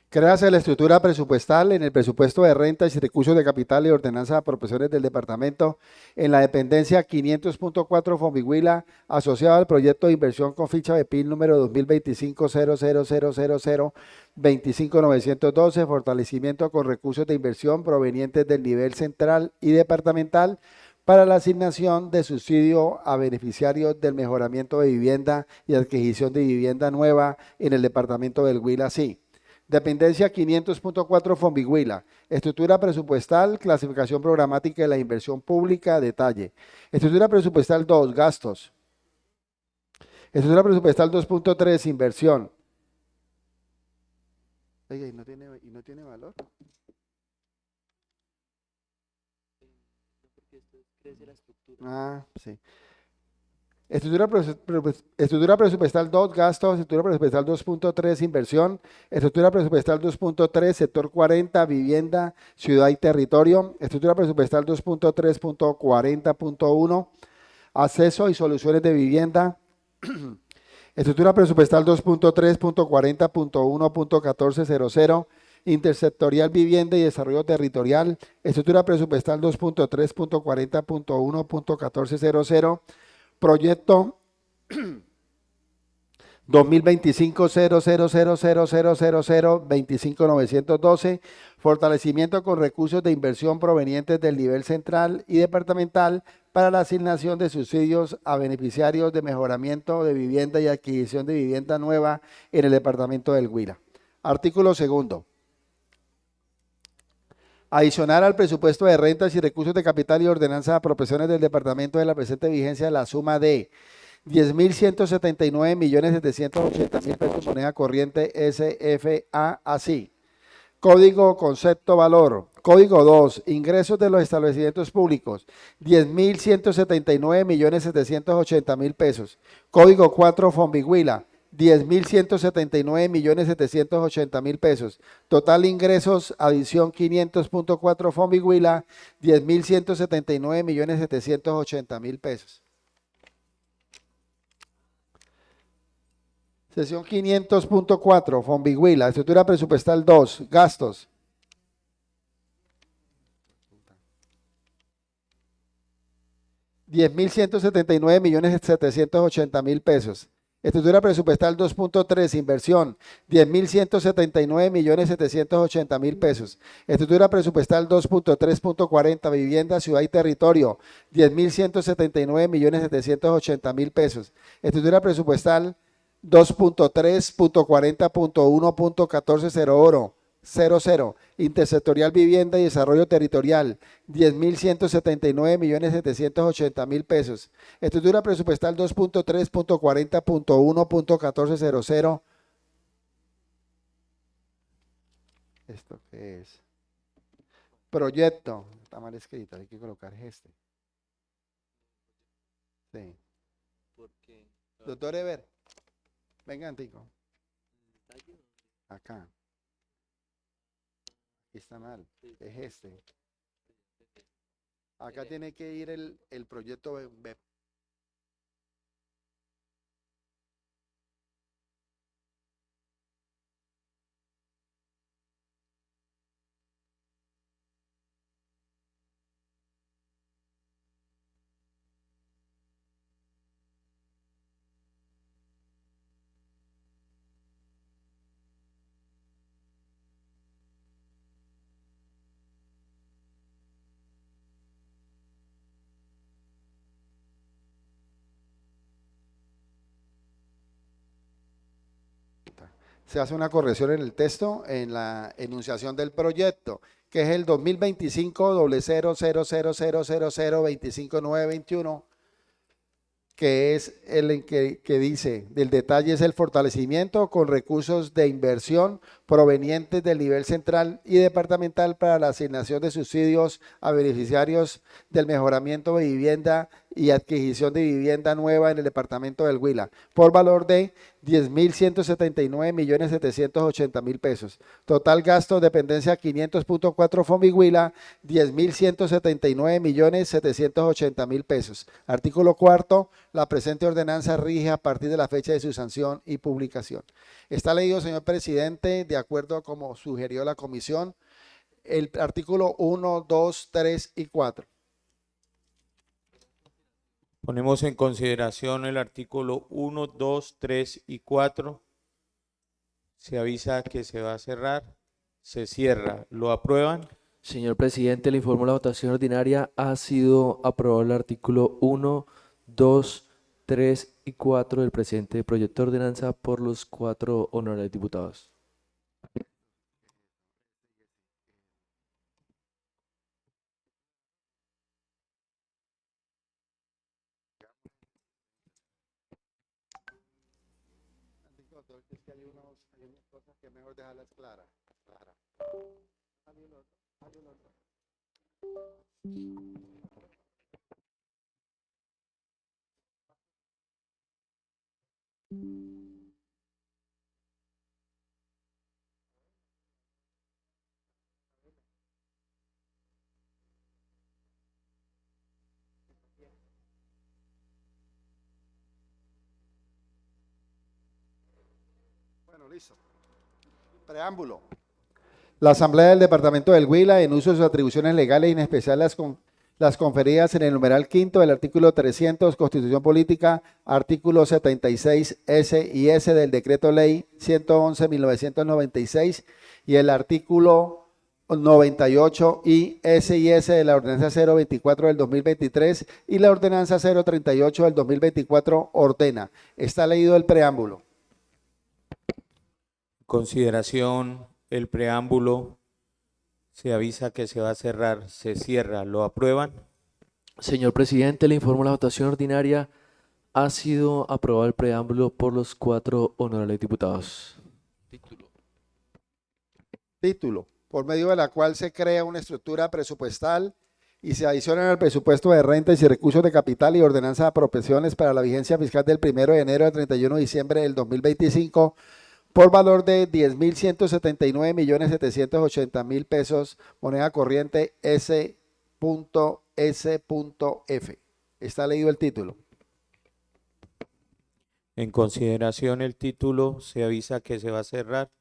Créase la estructura presupuestal en el presupuesto de rentas y recursos de capital y ordenanza de apropiaciones del departamento en la dependencia 500.4 Fombiguila, asociado al proyecto de inversión con ficha de PIN número 2025-00000025912, fortalecimiento con recursos de inversión provenientes del nivel central y departamental para la asignación de subsidio a beneficiarios del mejoramiento de vivienda y adquisición de vivienda nueva en el departamento del Huila, sí. Dependencia 500.4 Fombiguila. Estructura presupuestal, clasificación programática de la inversión pública, detalle. Estructura presupuestal 2, gastos. Estructura presupuestal 2.3, inversión. Oiga, ¿y no tiene valor? Ah, sí. Estructura presupuestal 2, gastos. Estructura presupuestal 2.3, inversión. Estructura presupuestal 2.3, sector 40, vivienda, ciudad y territorio. Estructura presupuestal 2.3.40.1, acceso y soluciones de vivienda. Estructura presupuestal 2.3.40.1.1400, intersectorial vivienda y desarrollo territorial. Estructura presupuestal 2.3.40.1.1400, proyecto 2025-000000025.912, fortalecimiento con recursos de inversión provenientes del nivel central y departamental para la asignación de subsidios a beneficiarios de mejoramiento de vivienda y adquisición de vivienda nueva en el departamento del Huila. Artículo segundo. Adicionar al presupuesto de rentas y recursos de capital y ordenanza de apropiaciones del departamento de la presente vigencia la suma de 10.179.780.000 pesos moneda corriente SFA así. Código concepto valor. Código 2, ingresos de los establecimientos públicos, 10.179.780.000 pesos. Código 4, Fombiguila, 10.179.780.000 pesos. Total ingresos, adición 500.4 Fombiguila, 10.179.780.000 pesos. Sesión 500.4, Fombiguila, estructura presupuestal 2, gastos. $10.179.780.000 pesos. Estructura presupuestal 2.3, inversión, 10.179.780.000 pesos. Estructura presupuestal 2.3.40, vivienda, ciudad y territorio, 10.179.780.000 pesos. Estructura presupuestal 2.3.40.1.1400, intersectorial vivienda y desarrollo territorial, 10.179.780.000 pesos. Estructura presupuestal 2.3.40.1.1400. ¿Esto qué es? Proyecto. Está mal escrito, hay que colocar este. Sí. Doctor Ever, venga, Antico. Acá. Aquí está mal. Es este. Acá tiene que ir el proyecto web. Se hace una corrección en el texto, en la enunciación del proyecto, que es el 2025-000000025921, que es el que dice, del detalle es el fortalecimiento con recursos de inversión provenientes del nivel central y departamental para la asignación de subsidios a beneficiarios del mejoramiento de vivienda y adquisición de vivienda nueva en el departamento del Huila, por valor de 10.179.780.000 pesos. Total gasto, dependencia 500.4 Fombiguila, 10.179.780.000 pesos. Artículo cuarto, la presente ordenanza rige a partir de la fecha de su sanción y publicación. Está leído, señor presidente, de acuerdo a como sugirió la comisión, el artículo 1, 2, 3 y 4. Ponemos en consideración el artículo 1, 2, 3 y 4. Se avisa que se va a cerrar. Se cierra. ¿Lo aprueban? Señor presidente, le informo la votación ordinaria. Ha sido aprobado el artículo 1, 2, 3 y 4 del presente proyecto de ordenanza por los 4 honorables diputados. Es que hay unas cosas que es mejor dejarlas claras. Bueno, listo. Preámbulo. La Asamblea del Departamento del Huila, en uso de sus atribuciones legales y en especial las conferidas en el numeral quinto del artículo 300, Constitución Política, artículo 76 S y S del Decreto Ley 111/1996 y el artículo 98 y S de la Ordenanza 024 del 2023 y la Ordenanza 038 del 2024 ordena. Está leído el preámbulo. Consideración el preámbulo. Se avisa que se va a cerrar. Se cierra. ¿Lo aprueban? Señor presidente, le informo la votación ordinaria. Ha sido aprobado el preámbulo por los 4 honorables diputados. Título, por medio de la cual se crea una estructura presupuestal y se adicionan al presupuesto de rentas y recursos de capital y ordenanza de apropiaciones para la vigencia fiscal del 1 de enero al 31 de diciembre del 2025 por valor de 10.179.780.000 pesos, moneda corriente S.S.F. Está leído el título. En consideración el título, se avisa que se va a cerrar.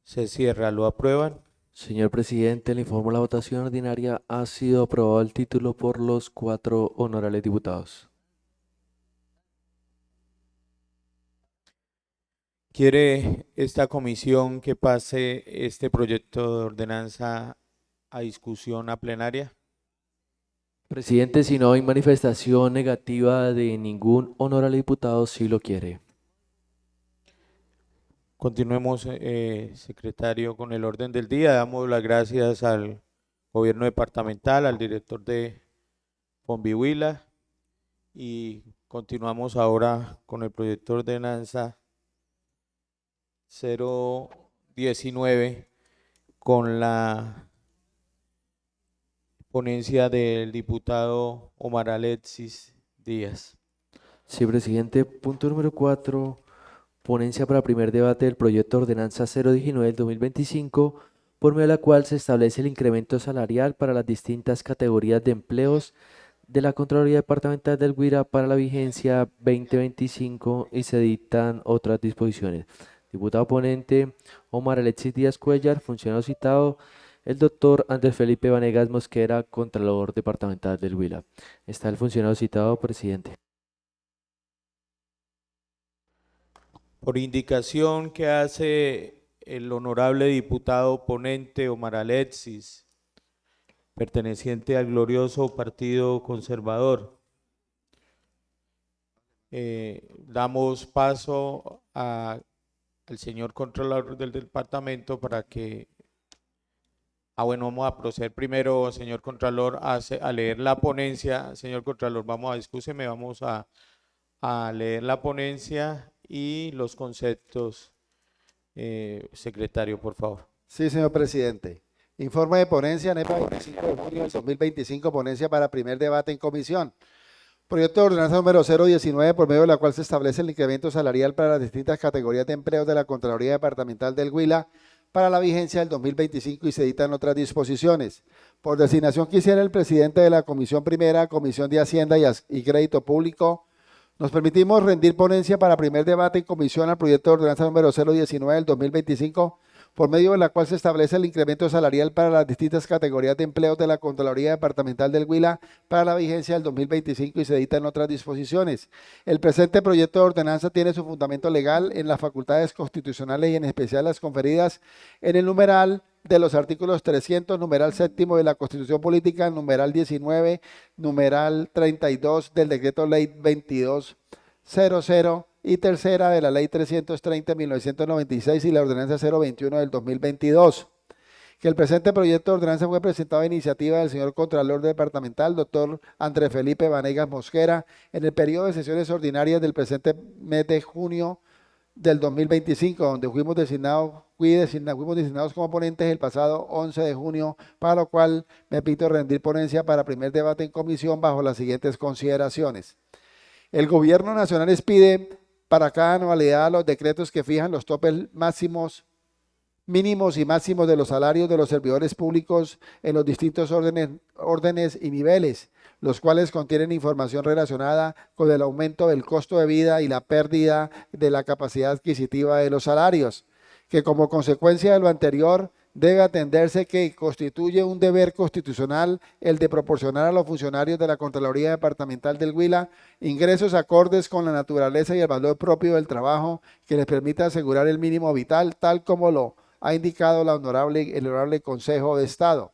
Se cierra, ¿lo aprueban? Señor presidente, le informo la votación ordinaria. Ha sido aprobado el título por los 4 honorables diputados. ¿Quiere esta comisión que pase este proyecto de ordenanza a discusión a plenaria? Presidente, si no hay manifestación negativa de ningún honorable diputado, sí lo quiere. Continuemos, secretario, con el orden del día. Damos las gracias al gobierno departamental, al director de Fonvihuila y continuamos ahora con el proyecto de ordenanza 019 con la ponencia del diputado Omar Alexis Díaz. Sí, presidente. Punto número 4. Ponencia para primer debate del proyecto de ordenanza 019 del 2025, por medio de la cual se establece el incremento salarial para las distintas categorías de empleos de la Contraloría Departamental del Huila para la vigencia 2025 y se dictan otras disposiciones. Diputado ponente Omar Alexis Díaz Cuellar, funcionario citado, el doctor Andrés Felipe Vanegas Mosquera, Contralor Departamental del Huila. Está el funcionario citado, presidente. Por indicación que hace el honorable diputado ponente Omar Alexis, perteneciente al glorioso Partido Conservador, damos paso al señor Contralor del departamento para que... bueno, vamos a proceder primero, señor Contralor, a leer la ponencia. Señor Contralor, discúlpeme, vamos a leer la ponencia y los conceptos. Secretario, por favor. Sí, señor presidente. Informe de ponencia, NEPA 25 de junio del 2025, ponencia para primer debate en comisión. Proyecto de ordenanza número 019, por medio de la cual se establece el incremento salarial para las distintas categorías de empleos de la Contraloría Departamental del Huila para la vigencia del 2025 y se dictan otras disposiciones. Por designación quisiera el presidente de la Comisión Primera, Comisión de Hacienda y Crédito Público. Nos permitimos rendir ponencia para primer debate en comisión al proyecto de ordenanza número 019 del 2025, por medio de la cual se establece el incremento salarial para las distintas categorías de empleos de la Contraloría Departamental del Huila para la vigencia del 2025 y se dictan otras disposiciones. El presente proyecto de ordenanza tiene su fundamento legal en las facultades constitucionales y en especial las conferidas en el numeral de los artículos 300, numeral séptimo de la Constitución Política, numeral 19, numeral 32 del Decreto Ley 2200 y tercera de la Ley 330 de 1996 y la Ordenanza 021 del 2022. Que el presente proyecto de ordenanza fue presentado a iniciativa del señor Contralor Departamental, doctor Andrés Felipe Vanegas Mosquera, en el periodo de sesiones ordinarias del presente mes de junio del 2025, donde fuimos designados como ponentes el pasado 11 de junio, para lo cual me pido rendir ponencia para primer debate en comisión bajo las siguientes consideraciones. El Gobierno Nacional expide para cada anualidad los decretos que fijan los topes mínimos y máximos de los salarios de los servidores públicos en los distintos órdenes y niveles, los cuales contienen información relacionada con el aumento del costo de vida y la pérdida de la capacidad adquisitiva de los salarios, que como consecuencia de lo anterior debe atenderse que constituye un deber constitucional el de proporcionar a los funcionarios de la Contraloría Departamental del Huila ingresos acordes con la naturaleza y el valor propio del trabajo que les permita asegurar el mínimo vital, tal como lo ha indicado el honorable Consejo de Estado.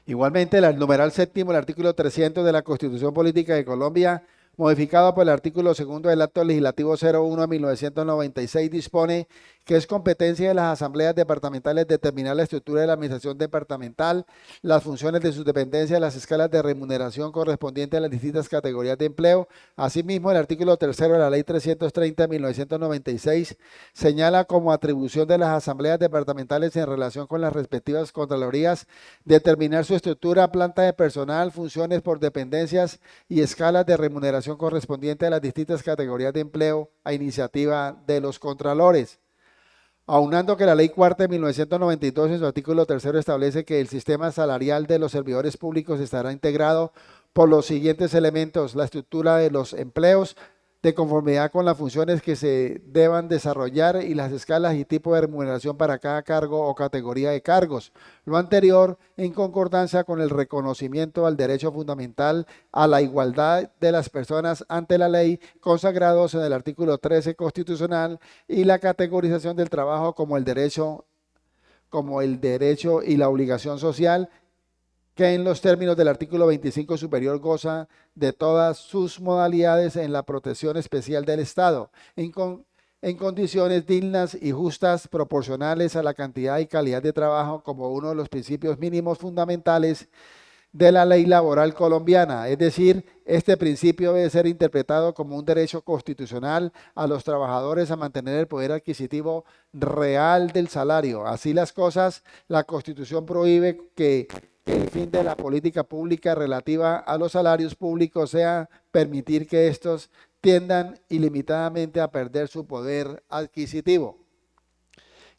Igualmente, el numeral séptimo, el artículo 300 de la Constitución Política de Colombia, modificado por el artículo 2 del Acto Legislativo 01 de 1996, dispone que es competencia de las asambleas departamentales determinar la estructura de la administración departamental, las funciones de sus dependencias, las escalas de remuneración correspondientes a las distintas categorías de empleo. Asimismo, el artículo 3 de la Ley 330 de 1996 señala como atribución de las asambleas departamentales en relación con las respectivas contralorías determinar su estructura, planta de personal, funciones por dependencias y escalas de remuneración correspondientes a las distintas categorías de empleo a iniciativa de los contralores. Aunando que la Ley Cuarta de 1992 en su artículo 3 establece que el sistema salarial de los servidores públicos estará integrado por los siguientes elementos: la estructura de los empleos de conformidad con las funciones que se deban desarrollar y las escalas y tipo de remuneración para cada cargo o categoría de cargos. Lo anterior en concordancia con el reconocimiento al derecho fundamental a la igualdad de las personas ante la ley, consagrados en el artículo 13 constitucional, y la categorización del trabajo como el derecho y la obligación social, que en los términos del artículo 25 superior goza de todas sus modalidades en la protección especial del Estado, en condiciones dignas y justas, proporcionales a la cantidad y calidad de trabajo como uno de los principios mínimos fundamentales de la ley laboral colombiana. Es decir, este principio debe ser interpretado como un derecho constitucional a los trabajadores a mantener el poder adquisitivo real del salario. Así las cosas, la Constitución prohíbe que el fin de la política pública relativa a los salarios públicos sea permitir que estos tiendan ilimitadamente a perder su poder adquisitivo.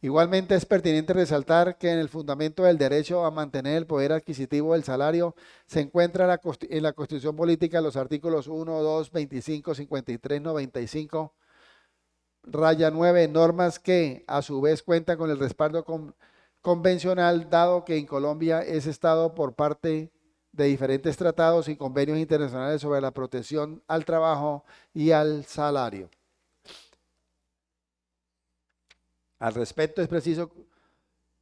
Igualmente es pertinente resaltar que en el fundamento del derecho a mantener el poder adquisitivo del salario se encuentra en la Constitución Política los artículos 1, 2, 25, 53, 95, raya 9, normas que a su vez cuentan con el respaldo convencional, dado que en Colombia es Estado por parte de diferentes tratados y convenios internacionales sobre la protección al trabajo y al salario. Al respecto, es preciso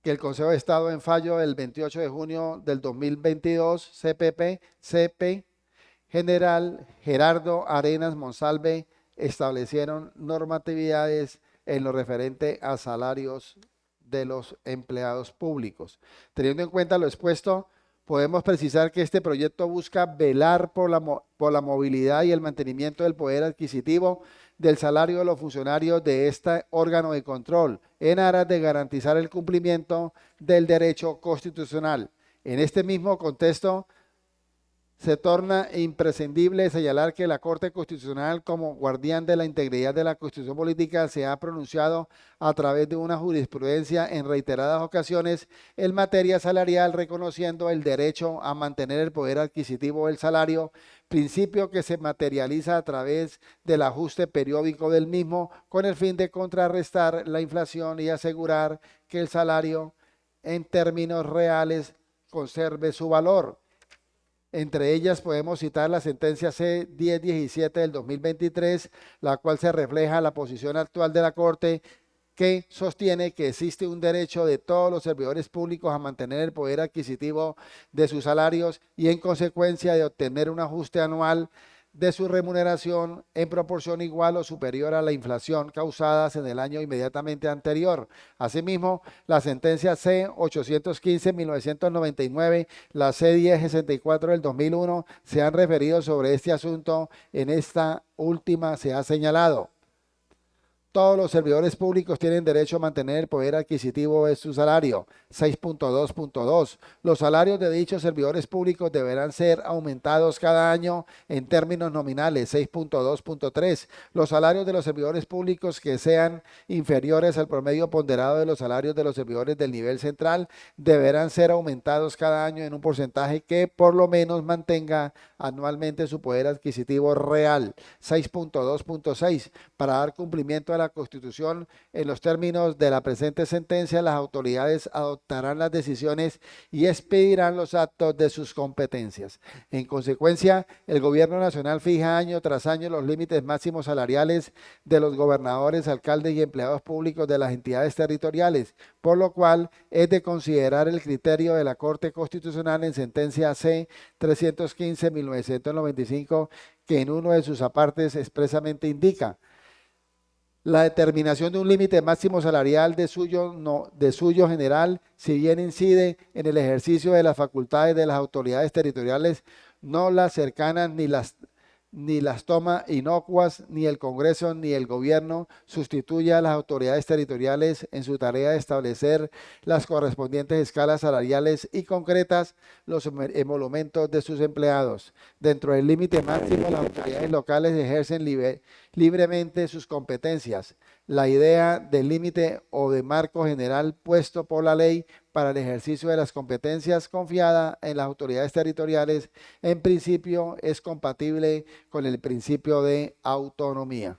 que el Consejo de Estado, en fallo del 28 de junio del 2022, CP General Gerardo Arenas Monsalve, establecieron normatividades en lo referente a salarios de los empleados públicos. Teniendo en cuenta lo expuesto, podemos precisar que este proyecto busca velar por la movilidad y el mantenimiento del poder adquisitivo del salario de los funcionarios de este órgano de control, en aras de garantizar el cumplimiento del derecho constitucional. En este mismo contexto, se torna imprescindible señalar que la Corte Constitucional, como guardián de la integridad de la Constitución Política, se ha pronunciado a través de una jurisprudencia en reiteradas ocasiones en materia salarial, reconociendo el derecho a mantener el poder adquisitivo del salario, principio que se materializa a través del ajuste periódico del mismo, con el fin de contrarrestar la inflación y asegurar que el salario en términos reales conserve su valor. Entre ellas podemos citar la sentencia C-1017 del 2023, la cual se refleja la posición actual de la Corte, que sostiene que existe un derecho de todos los servidores públicos a mantener el poder adquisitivo de sus salarios y en consecuencia de obtener un ajuste anual de su remuneración en proporción igual o superior a la inflación causada en el año inmediatamente anterior. Asimismo, la sentencia C-815-1999, la C-1064 del 2001 se han referido sobre este asunto. En esta última se ha señalado: todos los servidores públicos tienen derecho a mantener el poder adquisitivo de su salario. 6.2.2. Los salarios de dichos servidores públicos deberán ser aumentados cada año en términos nominales. 6.2.3. Los salarios de los servidores públicos que sean inferiores al promedio ponderado de los salarios de los servidores del nivel central deberán ser aumentados cada año en un porcentaje que por lo menos mantenga anualmente su poder adquisitivo real. 6.2.6. Para dar cumplimiento a la Constitución, en los términos de la presente sentencia, las autoridades adoptarán las decisiones y expedirán los actos de sus competencias. En consecuencia, el Gobierno Nacional fija año tras año los límites máximos salariales de los gobernadores, alcaldes y empleados públicos de las entidades territoriales, por lo cual es de considerar el criterio de la Corte Constitucional en sentencia C-315/1995, que en uno de sus apartes expresamente indica: la determinación de un límite máximo salarial de suyo general, si bien incide en el ejercicio de las facultades de las autoridades territoriales, no las cercanas ni las toma inocuas, ni el Congreso ni el Gobierno sustituye a las autoridades territoriales en su tarea de establecer las correspondientes escalas salariales y concretas los emolumentos de sus empleados. Dentro del límite máximo, las autoridades locales ejercen libremente sus competencias. La idea del límite o de marco general puesto por la ley para el ejercicio de las competencias confiada en las autoridades territoriales, en principio es compatible con el principio de autonomía.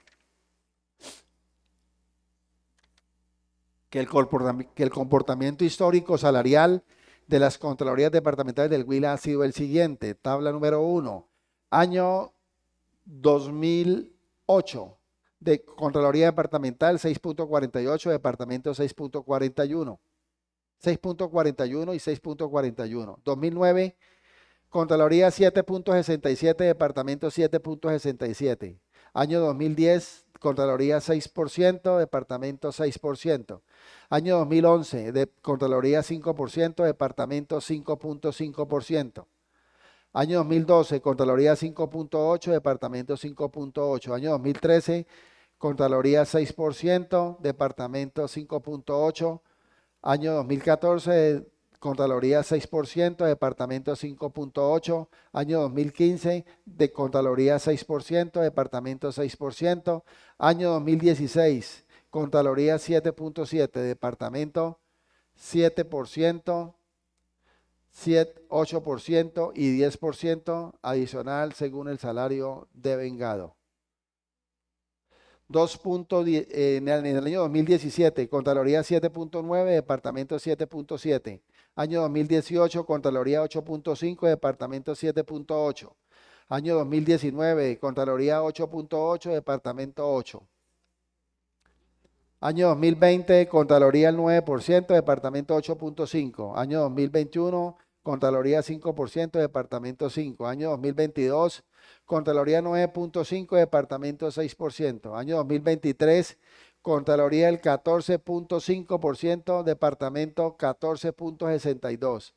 Que el comportamiento histórico salarial de las Contralorías Departamentales del Huila ha sido el siguiente. Tabla número 1. Año 2008. De Contraloría Departamental 6.48, Departamento 6.41. 6.41 y 6.41. 2009, Contraloría 7.67, Departamento 7.67. Año 2010, Contraloría 6%, Departamento 6%. Año 2011, de Contraloría 5%, Departamento 5.5%. Año 2012, Contraloría 5.8, Departamento 5.8. Año 2013, Contraloría 6%, Departamento 5.8%. Año 2014, Contraloría 6%, Departamento 5.8%. Año 2015, de Contraloría 6%, Departamento 6%. Año 2016, Contraloría 7.7%, Departamento 7%, 8% y 10% adicional según el salario devengado. En el año 2017, Contraloría 7.9, Departamento 7.7. Año 2018, Contraloría 8.5, Departamento 7.8. Año 2019, Contraloría 8.8, Departamento 8. Año 2020, Contraloría el 9%, Departamento 8.5. Año 2021, Contraloría 5%, Departamento 5. Año 2022, Contraloría 9.5, Departamento 6%. Año 2023, Contraloría el 14.5%, Departamento 14.62.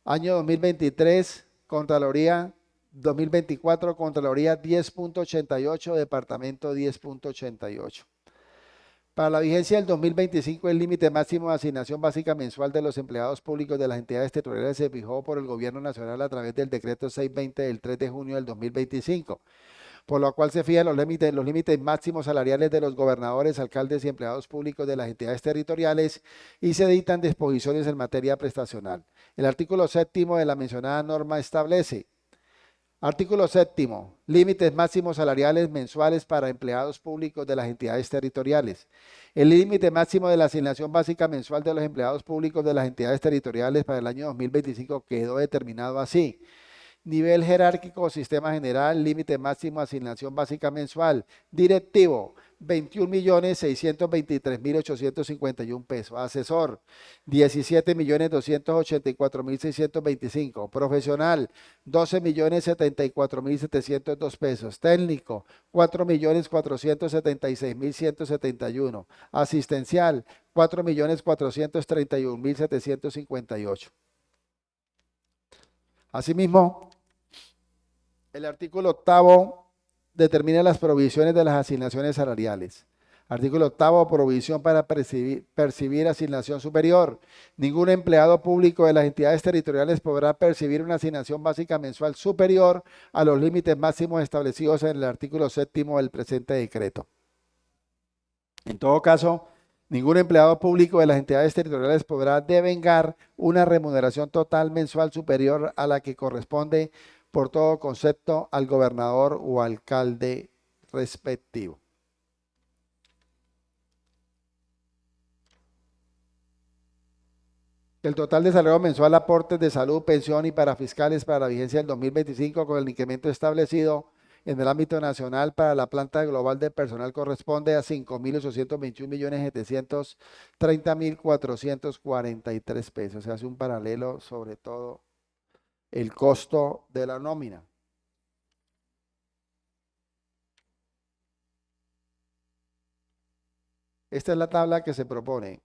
Año 2023, Contraloría 2024, Contraloría 10.88, Departamento 10.88. Para la vigencia del 2025, el límite máximo de asignación básica mensual de los empleados públicos de las entidades territoriales se fijó por el Gobierno Nacional a través del Decreto 620 del 3 de junio del 2025, por lo cual se fijan los límites máximos salariales de los gobernadores, alcaldes y empleados públicos de las entidades territoriales y se dictan disposiciones en materia prestacional. El artículo 7º de la mencionada norma establece: artículo 7º. Límites máximos salariales mensuales para empleados públicos de las entidades territoriales. El límite máximo de la asignación básica mensual de los empleados públicos de las entidades territoriales para el año 2025 quedó determinado así: nivel jerárquico, sistema general, límite máximo de asignación básica mensual. Directivo, 21.623.851 pesos. Asesor, 17.284.625. Profesional, 12.074.702 pesos. Técnico, 4.476.171. Asistencial, 4.431.758. Asimismo, el artículo 8º determina las provisiones de las asignaciones salariales. Artículo 8º, provisión para percibir asignación superior. Ningún empleado público de las entidades territoriales podrá percibir una asignación básica mensual superior a los límites máximos establecidos en el artículo 7º del presente decreto. En todo caso, ningún empleado público de las entidades territoriales podrá devengar una remuneración total mensual superior a la que corresponde por todo concepto al gobernador o alcalde respectivo. que el total de salario mensual, aportes de salud, pensión y parafiscales para la vigencia del 2025 con el incremento establecido en el ámbito nacional para la planta global de personal corresponde a 5.821.730.443 pesos. Se hace un paralelo sobre todo el costo de la nómina. Esta es la tabla que se propone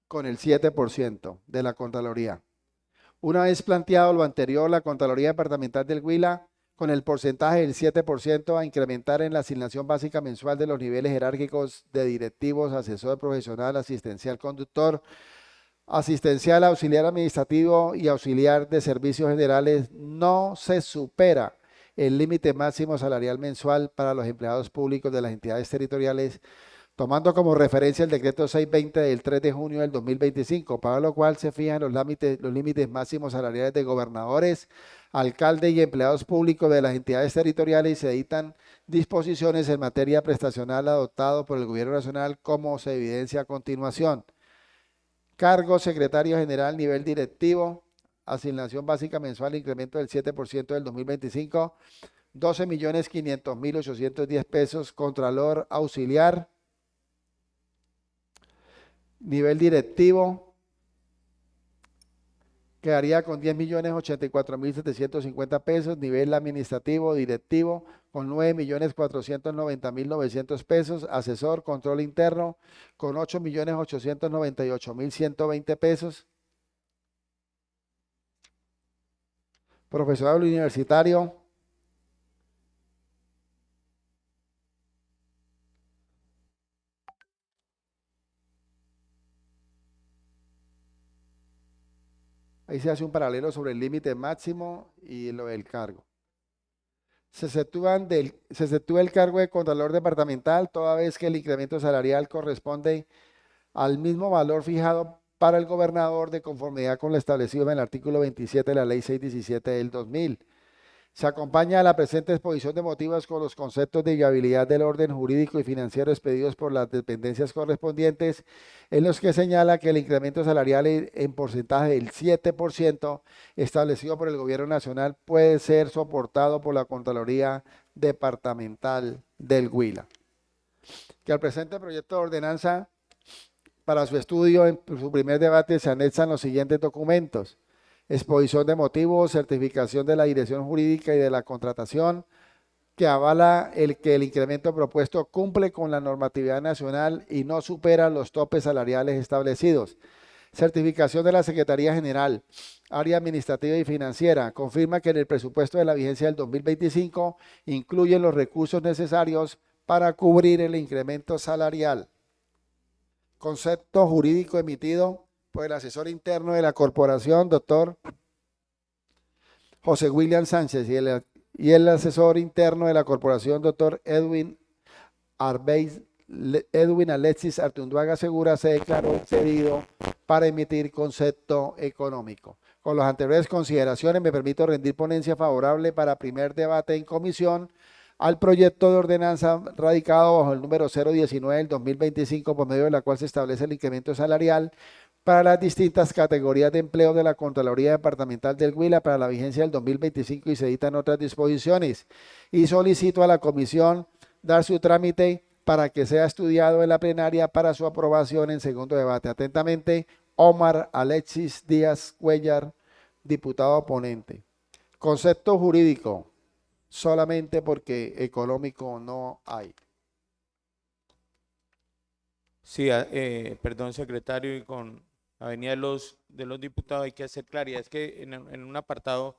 con el 7% de la Contraloría. Una vez planteado lo anterior, la Contraloría Departamental del Huila, con el porcentaje del 7% a incrementar en la asignación básica mensual de los niveles jerárquicos de directivos, asesor profesional, asistencial conductor, asistencial auxiliar administrativo y auxiliar de servicios generales, no se supera el límite máximo salarial mensual para los empleados públicos de las entidades territoriales, tomando como referencia el decreto 620 del 3 de junio del 2025, para lo cual se fijan los límites máximos salariales de gobernadores, alcaldes y empleados públicos de las entidades territoriales y se dictan disposiciones en materia prestacional adoptado por el Gobierno Nacional como se evidencia a continuación. Cargo secretario general, nivel directivo, asignación básica mensual, incremento del 7% del 2025, 12.500.810 pesos, contralor auxiliar, nivel directivo, quedaría con 10.084.750 pesos, nivel administrativo, directivo, con 9.490.900 pesos, asesor, control interno, con 8.898.120 pesos, profesorado universitario, ahí se hace un paralelo sobre el límite máximo y lo del cargo. Se exceptúa el cargo de contralor departamental toda vez que el incremento salarial corresponde al mismo valor fijado para el gobernador de conformidad con lo establecido en el artículo 27 de la Ley 617 del 2000. Se acompaña a la presente exposición de motivos con los conceptos de viabilidad del orden jurídico y financiero expedidos por las dependencias correspondientes, en los que señala que el incremento salarial en porcentaje del 7% establecido por el Gobierno Nacional puede ser soportado por la Contraloría Departamental del Huila. Que al presente proyecto de ordenanza, para su estudio en su primer debate, se anexan los siguientes documentos: exposición de motivos, certificación de la dirección jurídica y de la contratación, que avala que el incremento propuesto cumple con la normatividad nacional y no supera los topes salariales establecidos. Certificación de la Secretaría General, área administrativa y financiera, confirma que en el presupuesto de la vigencia del 2025 incluyen los recursos necesarios para cubrir el incremento salarial. Concepto jurídico emitido por el asesor interno de la corporación, doctor José William Sánchez, y el asesor interno de la corporación, doctor Edwin Alexis Artunduaga Segura, se declaró cedido para emitir concepto económico. Con las anteriores consideraciones, me permito rendir ponencia favorable para primer debate en comisión al proyecto de ordenanza radicado bajo el número 019 del 2025, por medio de la cual se establece el incremento salarial para las distintas categorías de empleo de la Contraloría Departamental del Huila para la vigencia del 2025 y se dictan otras disposiciones. Y solicito a la comisión dar su trámite para que sea estudiado en la plenaria para su aprobación en segundo debate. Atentamente, Omar Alexis Díaz Cuellar, diputado ponente. Concepto jurídico, solamente porque económico no hay. Sí, perdón, secretario, y con la venida de los diputados hay que hacer claridad. Es que en un apartado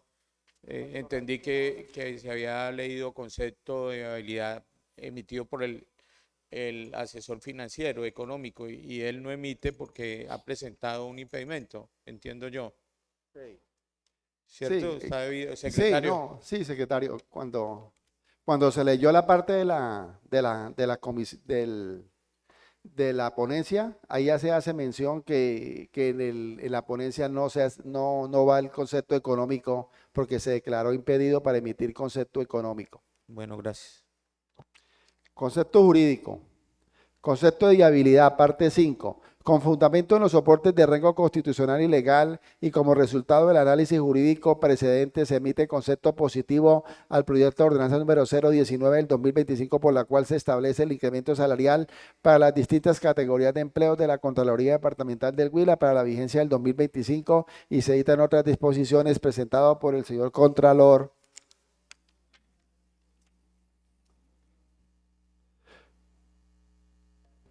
entendí que se había leído concepto de viabilidad emitido por el asesor financiero económico y él no emite porque ha presentado un impedimento, entiendo yo. Sí. ¿Cierto? Sí, ¿Está debido, secretario? Sí, secretario. Cuando se leyó la parte de la ponencia, ahí ya se hace mención que en la ponencia no va el concepto económico porque se declaró impedido para emitir concepto económico. Bueno, gracias. Concepto jurídico. Concepto de viabilidad, parte 5. Con fundamento en los soportes de rango constitucional y legal y como resultado del análisis jurídico precedente, se emite concepto positivo al proyecto de ordenanza número 019 del 2025, por la cual se establece el incremento salarial para las distintas categorías de empleos de la Contraloría Departamental del Huila para la vigencia del 2025 y se editan otras disposiciones presentado por el señor Contralor.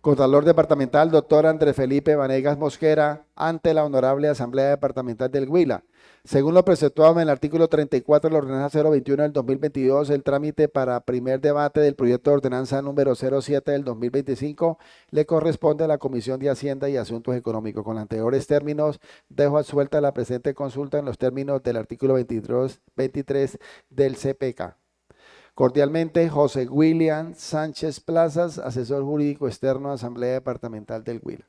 Contralor Departamental, doctor Andrés Felipe Vanegas Mosquera, ante la Honorable Asamblea Departamental del Huila. Según lo preceptuado en el artículo 34 de la ordenanza 021 del 2022, el trámite para primer debate del proyecto de ordenanza número 07 del 2025 le corresponde a la Comisión de Hacienda y Asuntos Económicos. Con los anteriores términos, dejo absuelta la presente consulta en los términos del artículo 23 del CPK. Cordialmente, José William Sánchez Plazas, asesor jurídico externo, Asamblea Departamental del Huila.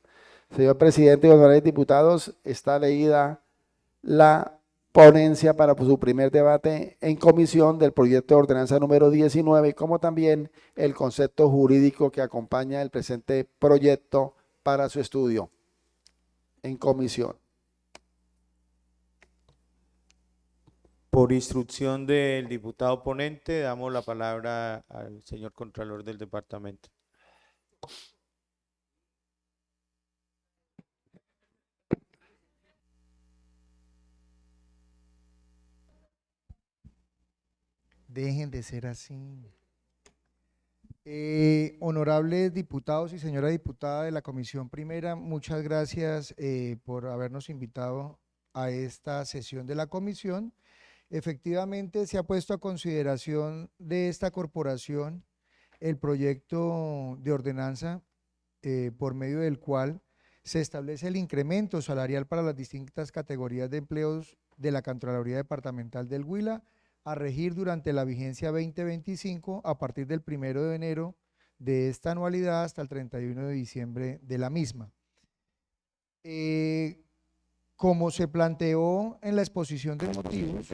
Señor presidente y honorables diputados, está leída la ponencia para su primer debate en comisión del proyecto de ordenanza número 19, como también el concepto jurídico que acompaña el presente proyecto para su estudio en comisión. Por instrucción del diputado ponente, damos la palabra al señor Contralor del Departamento. Dejen de ser así. Honorables diputados y señora diputada de la Comisión Primera, muchas gracias por habernos invitado a esta sesión de la comisión. Efectivamente, se ha puesto a consideración de esta corporación el proyecto de ordenanza por medio del cual se establece el incremento salarial para las distintas categorías de empleos de la Contraloría Departamental del Huila, a regir durante la vigencia 2025 a partir del 1 de enero de esta anualidad hasta el 31 de diciembre de la misma. Como se planteó en la exposición de motivos,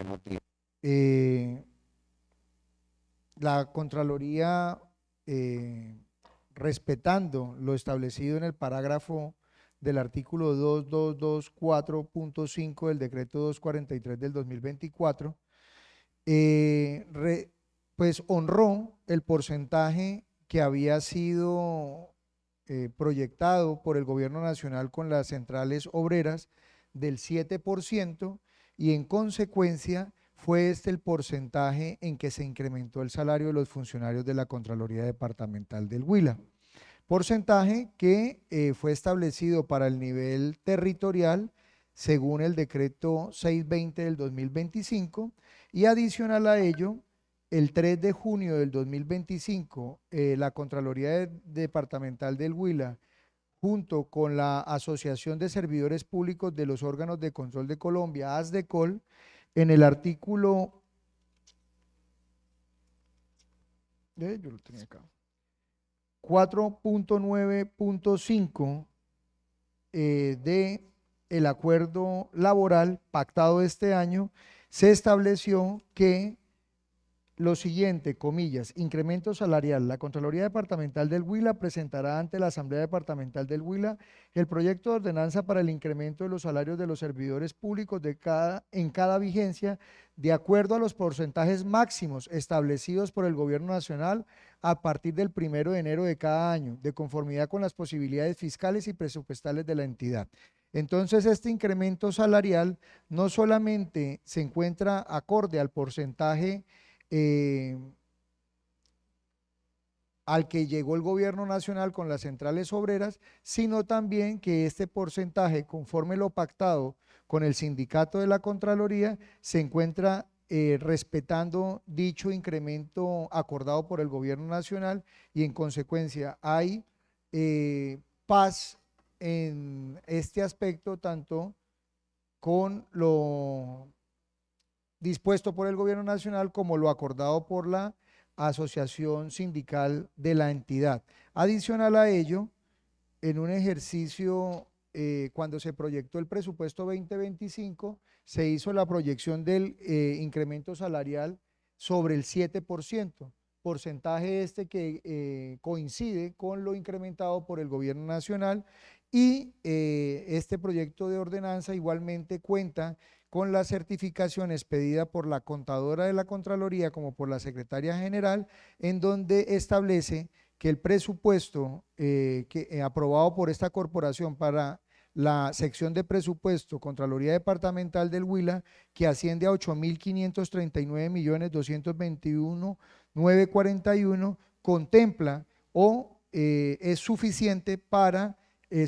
la Contraloría, respetando lo establecido en el parágrafo del artículo 2224.5 del decreto 243 del 2024, pues honró el porcentaje que había sido proyectado por el gobierno nacional con las centrales obreras del 7%, y en consecuencia fue este el porcentaje en que se incrementó el salario de los funcionarios de la Contraloría Departamental del Huila. Porcentaje que fue establecido para el nivel territorial según el decreto 620 del 2025, y adicional a ello, el 3 de junio del 2025, la Contraloría Departamental del Huila, junto con la Asociación de Servidores Públicos de los Órganos de Control de Colombia, ASDECOL, en el artículo 4.9.5 de el acuerdo laboral pactado este año, se estableció que lo siguiente, comillas, incremento salarial. La Contraloría Departamental del Huila presentará ante la Asamblea Departamental del Huila el proyecto de ordenanza para el incremento de los salarios de los servidores públicos en cada vigencia, de acuerdo a los porcentajes máximos establecidos por el Gobierno Nacional a partir del 1 de enero de cada año, de conformidad con las posibilidades fiscales y presupuestales de la entidad. Entonces, este incremento salarial no solamente se encuentra acorde al porcentaje al que llegó el gobierno nacional con las centrales obreras, sino también que este porcentaje, conforme lo pactado con el sindicato de la Contraloría, se encuentra respetando dicho incremento acordado por el gobierno nacional, y en consecuencia hay paz en este aspecto, tanto con lo dispuesto por el gobierno nacional como lo acordado por la asociación sindical de la entidad. Adicional a ello, en un ejercicio, cuando se proyectó el presupuesto 2025, se hizo la proyección del incremento salarial sobre el 7%, porcentaje este que coincide con lo incrementado por el gobierno nacional, y este proyecto de ordenanza igualmente cuenta con la certificación expedida por la contadora de la Contraloría como por la Secretaria General, en donde establece que el presupuesto aprobado por esta corporación para la sección de presupuesto Contraloría Departamental del Huila, que asciende a 8.539.221.941, contempla o es suficiente para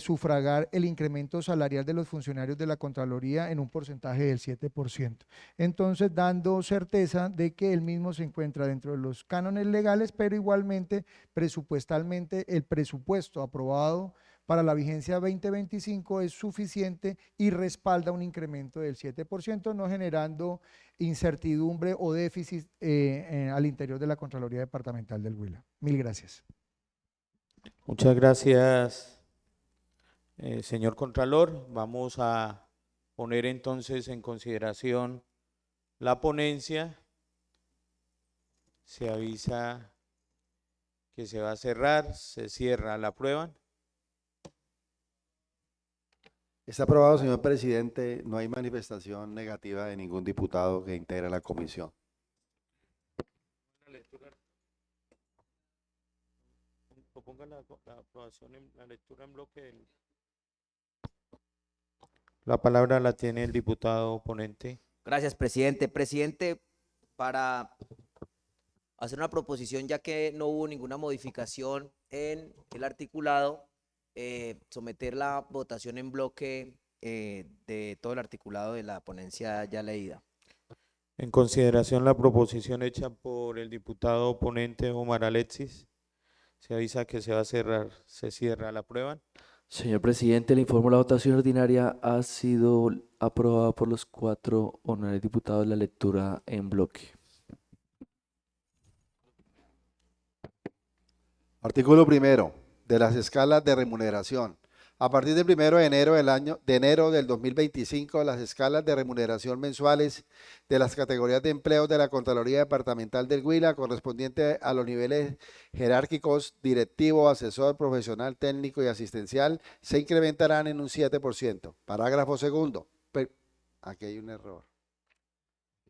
sufragar el incremento salarial de los funcionarios de la Contraloría en un porcentaje del 7%. Entonces, dando certeza de que el mismo se encuentra dentro de los cánones legales, pero igualmente presupuestalmente el presupuesto aprobado para la vigencia 2025 es suficiente y respalda un incremento del 7%, no generando incertidumbre o déficit al interior de la Contraloría Departamental del Huila. Mil gracias. Muchas gracias, señor Contralor. Vamos a poner entonces en consideración la ponencia. Se avisa que se va a cerrar, se cierra. ¿La aprueban? Está aprobado, señor presidente. No hay manifestación negativa de ningún diputado que integra la comisión. Proponga la aprobación en la lectura en bloque. La palabra la tiene el diputado ponente. Gracias, presidente. Presidente, para hacer una proposición, ya que no hubo ninguna modificación en el articulado, someter la votación en bloque de todo el articulado de la ponencia ya leída. En consideración la proposición hecha por el diputado ponente Omar Alexis, se avisa que se va a cerrar, se cierra. ¿La aprueban? Señor presidente, le informo la votación ordinaria ha sido aprobada por los 4 honorables diputados la lectura en bloque. Artículo primero de las escalas de remuneración. A partir del 1 de enero del 2025, las escalas de remuneración mensuales de las categorías de empleos de la Contraloría Departamental del Huila, correspondiente a los niveles jerárquicos, directivo, asesor, profesional, técnico y asistencial, se incrementarán en un 7%. Parágrafo segundo. Aquí hay un error.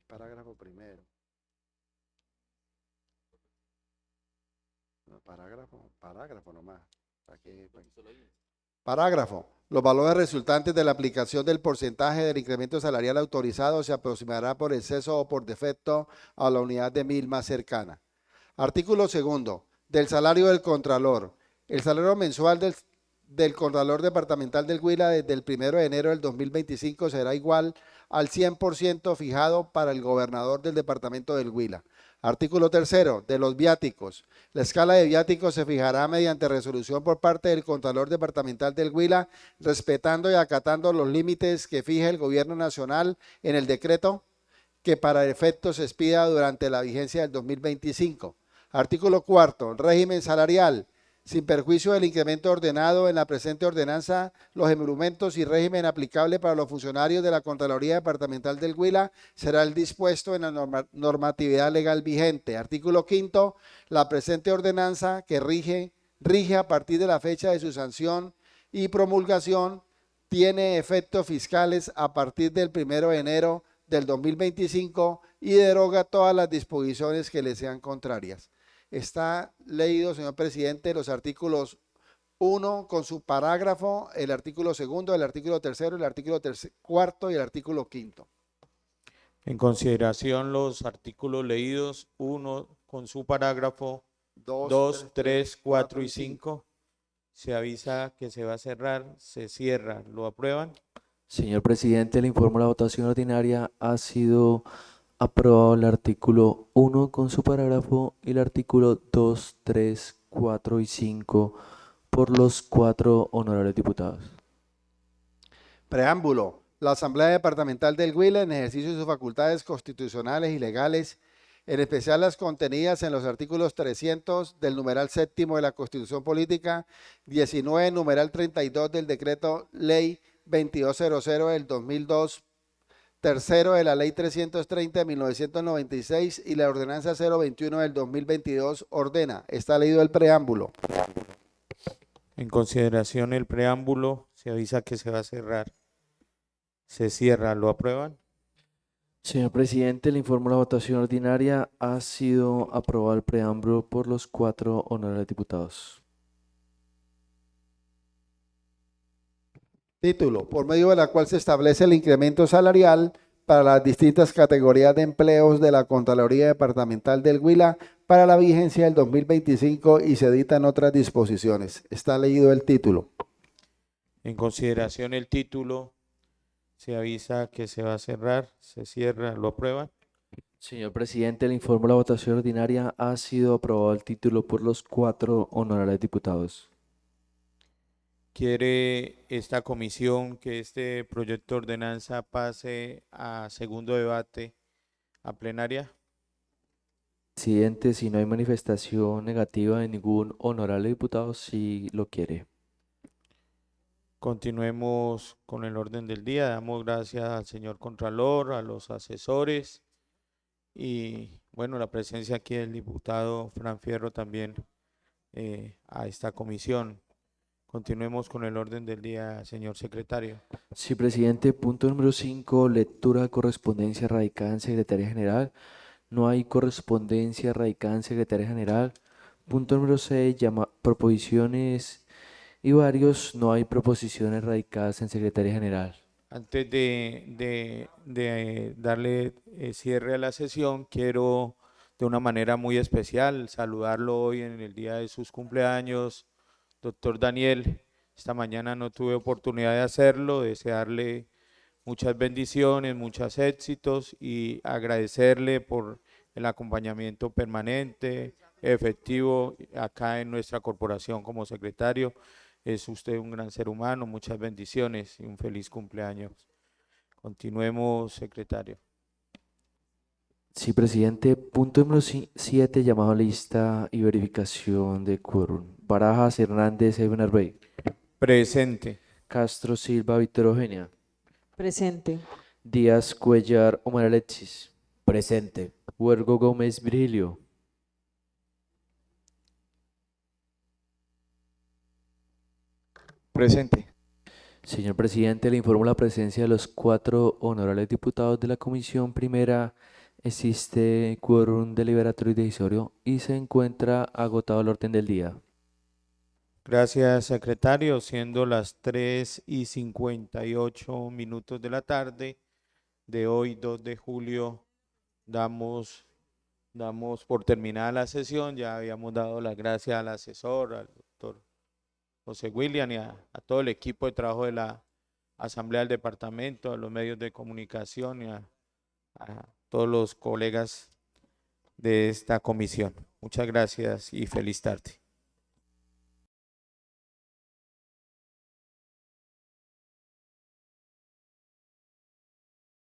Parágrafo primero. No, parágrafo nomás. Aquí, Parágrafo. Los valores resultantes de la aplicación del porcentaje del incremento salarial autorizado se aproximará por exceso o por defecto a la unidad de mil más cercana. Artículo segundo. Del salario del Contralor. El salario mensual del Contralor Departamental del Huila desde el 1 de enero del 2025 será igual al 100% fijado para el gobernador del Departamento del Huila. Artículo tercero, de los viáticos. La escala de viáticos se fijará mediante resolución por parte del Contralor Departamental del Huila, respetando y acatando los límites que fije el Gobierno Nacional en el decreto que para efecto se expida durante la vigencia del 2025. Artículo cuarto, régimen salarial. Sin perjuicio del incremento ordenado en la presente ordenanza, los emolumentos y régimen aplicable para los funcionarios de la Contraloría Departamental del Huila será el dispuesto en la normatividad legal vigente. Artículo quinto, la presente ordenanza que rige a partir de la fecha de su sanción y promulgación tiene efectos fiscales a partir del 1 de enero del 2025 y deroga todas las disposiciones que le sean contrarias. Está leído, señor presidente, los artículos 1 con su parágrafo, el artículo segundo, el artículo tercero, el artículo cuarto y el artículo quinto. En consideración los artículos leídos, 1 con su parágrafo, 2, 3, 4 y 5. Se avisa que se va a cerrar, se cierra. ¿Lo aprueban? Señor presidente, le informo la votación ordinaria ha sido aprobado el artículo 1 con su parágrafo y el artículo 2, 3, 4 y 5 por los 4 honorables diputados. Preámbulo. La Asamblea Departamental del Huila, en ejercicio de sus facultades constitucionales y legales, en especial las contenidas en los artículos 300 del numeral séptimo de la Constitución Política, 19 numeral 32 del Decreto Ley 2200 del 2002, tercero de la Ley 330 de 1996 y la Ordenanza 021 del 2022 ordena. Está leído el preámbulo. En consideración el preámbulo, se avisa que se va a cerrar. Se cierra. ¿Lo aprueban? Señor presidente, le informo la votación ordinaria. Ha sido aprobado el preámbulo por los 4 honorables diputados. Título, por medio de la cual se establece el incremento salarial para las distintas categorías de empleos de la Contraloría Departamental del Huila para la vigencia del 2025 y se editan otras disposiciones. Está leído el título. En consideración el título, se avisa que se va a cerrar. Se cierra. ¿Lo aprueban? Señor presidente, le informo la votación ordinaria. Ha sido aprobado el título por los 4 honorables diputados. ¿Quiere esta comisión que este proyecto de ordenanza pase a segundo debate a plenaria? Presidente, si no hay manifestación negativa de ningún honorable diputado, si lo quiere. Continuemos con el orden del día. Damos gracias al señor Contralor, a los asesores y, bueno, la presencia aquí del diputado Fran Fierro también a esta comisión. Continuemos con el orden del día, señor secretario. Sí, presidente. Punto número 5, lectura de correspondencia radicada en Secretaría General. No hay correspondencia radicada en Secretaría General. Punto número 6, proposiciones y varios. No hay proposiciones radicadas en Secretaría General. Antes de darle cierre a la sesión, quiero de una manera muy especial saludarlo hoy en el día de sus cumpleaños, doctor Daniel. Esta mañana no tuve oportunidad de hacerlo, desearle muchas bendiciones, muchos éxitos y agradecerle por el acompañamiento permanente, efectivo acá en nuestra corporación como secretario. Es usted un gran ser humano, muchas bendiciones y un feliz cumpleaños. Continuemos, secretario. Sí, presidente. Punto número 7, llamado a lista y verificación de quórum. Barajas Hernández Ebner Bey. Presente. Castro Silva Víctor Eugenia. Presente. Díaz Cuellar Omar Alexis. Presente. Huergo Gómez Virgilio. Presente. Señor presidente, le informo la presencia de los 4 honorables diputados de la comisión primera. Existe quórum deliberatorio y decisorio y se encuentra agotado el orden del día. Gracias, secretario. Siendo las 3:58 de la tarde de hoy, 2 de julio, damos por terminada la sesión. Ya habíamos dado las gracias al asesor, al doctor José William y a todo el equipo de trabajo de la Asamblea del Departamento, a los medios de comunicación y a todos los colegas de esta comisión. Muchas gracias y feliz tarde.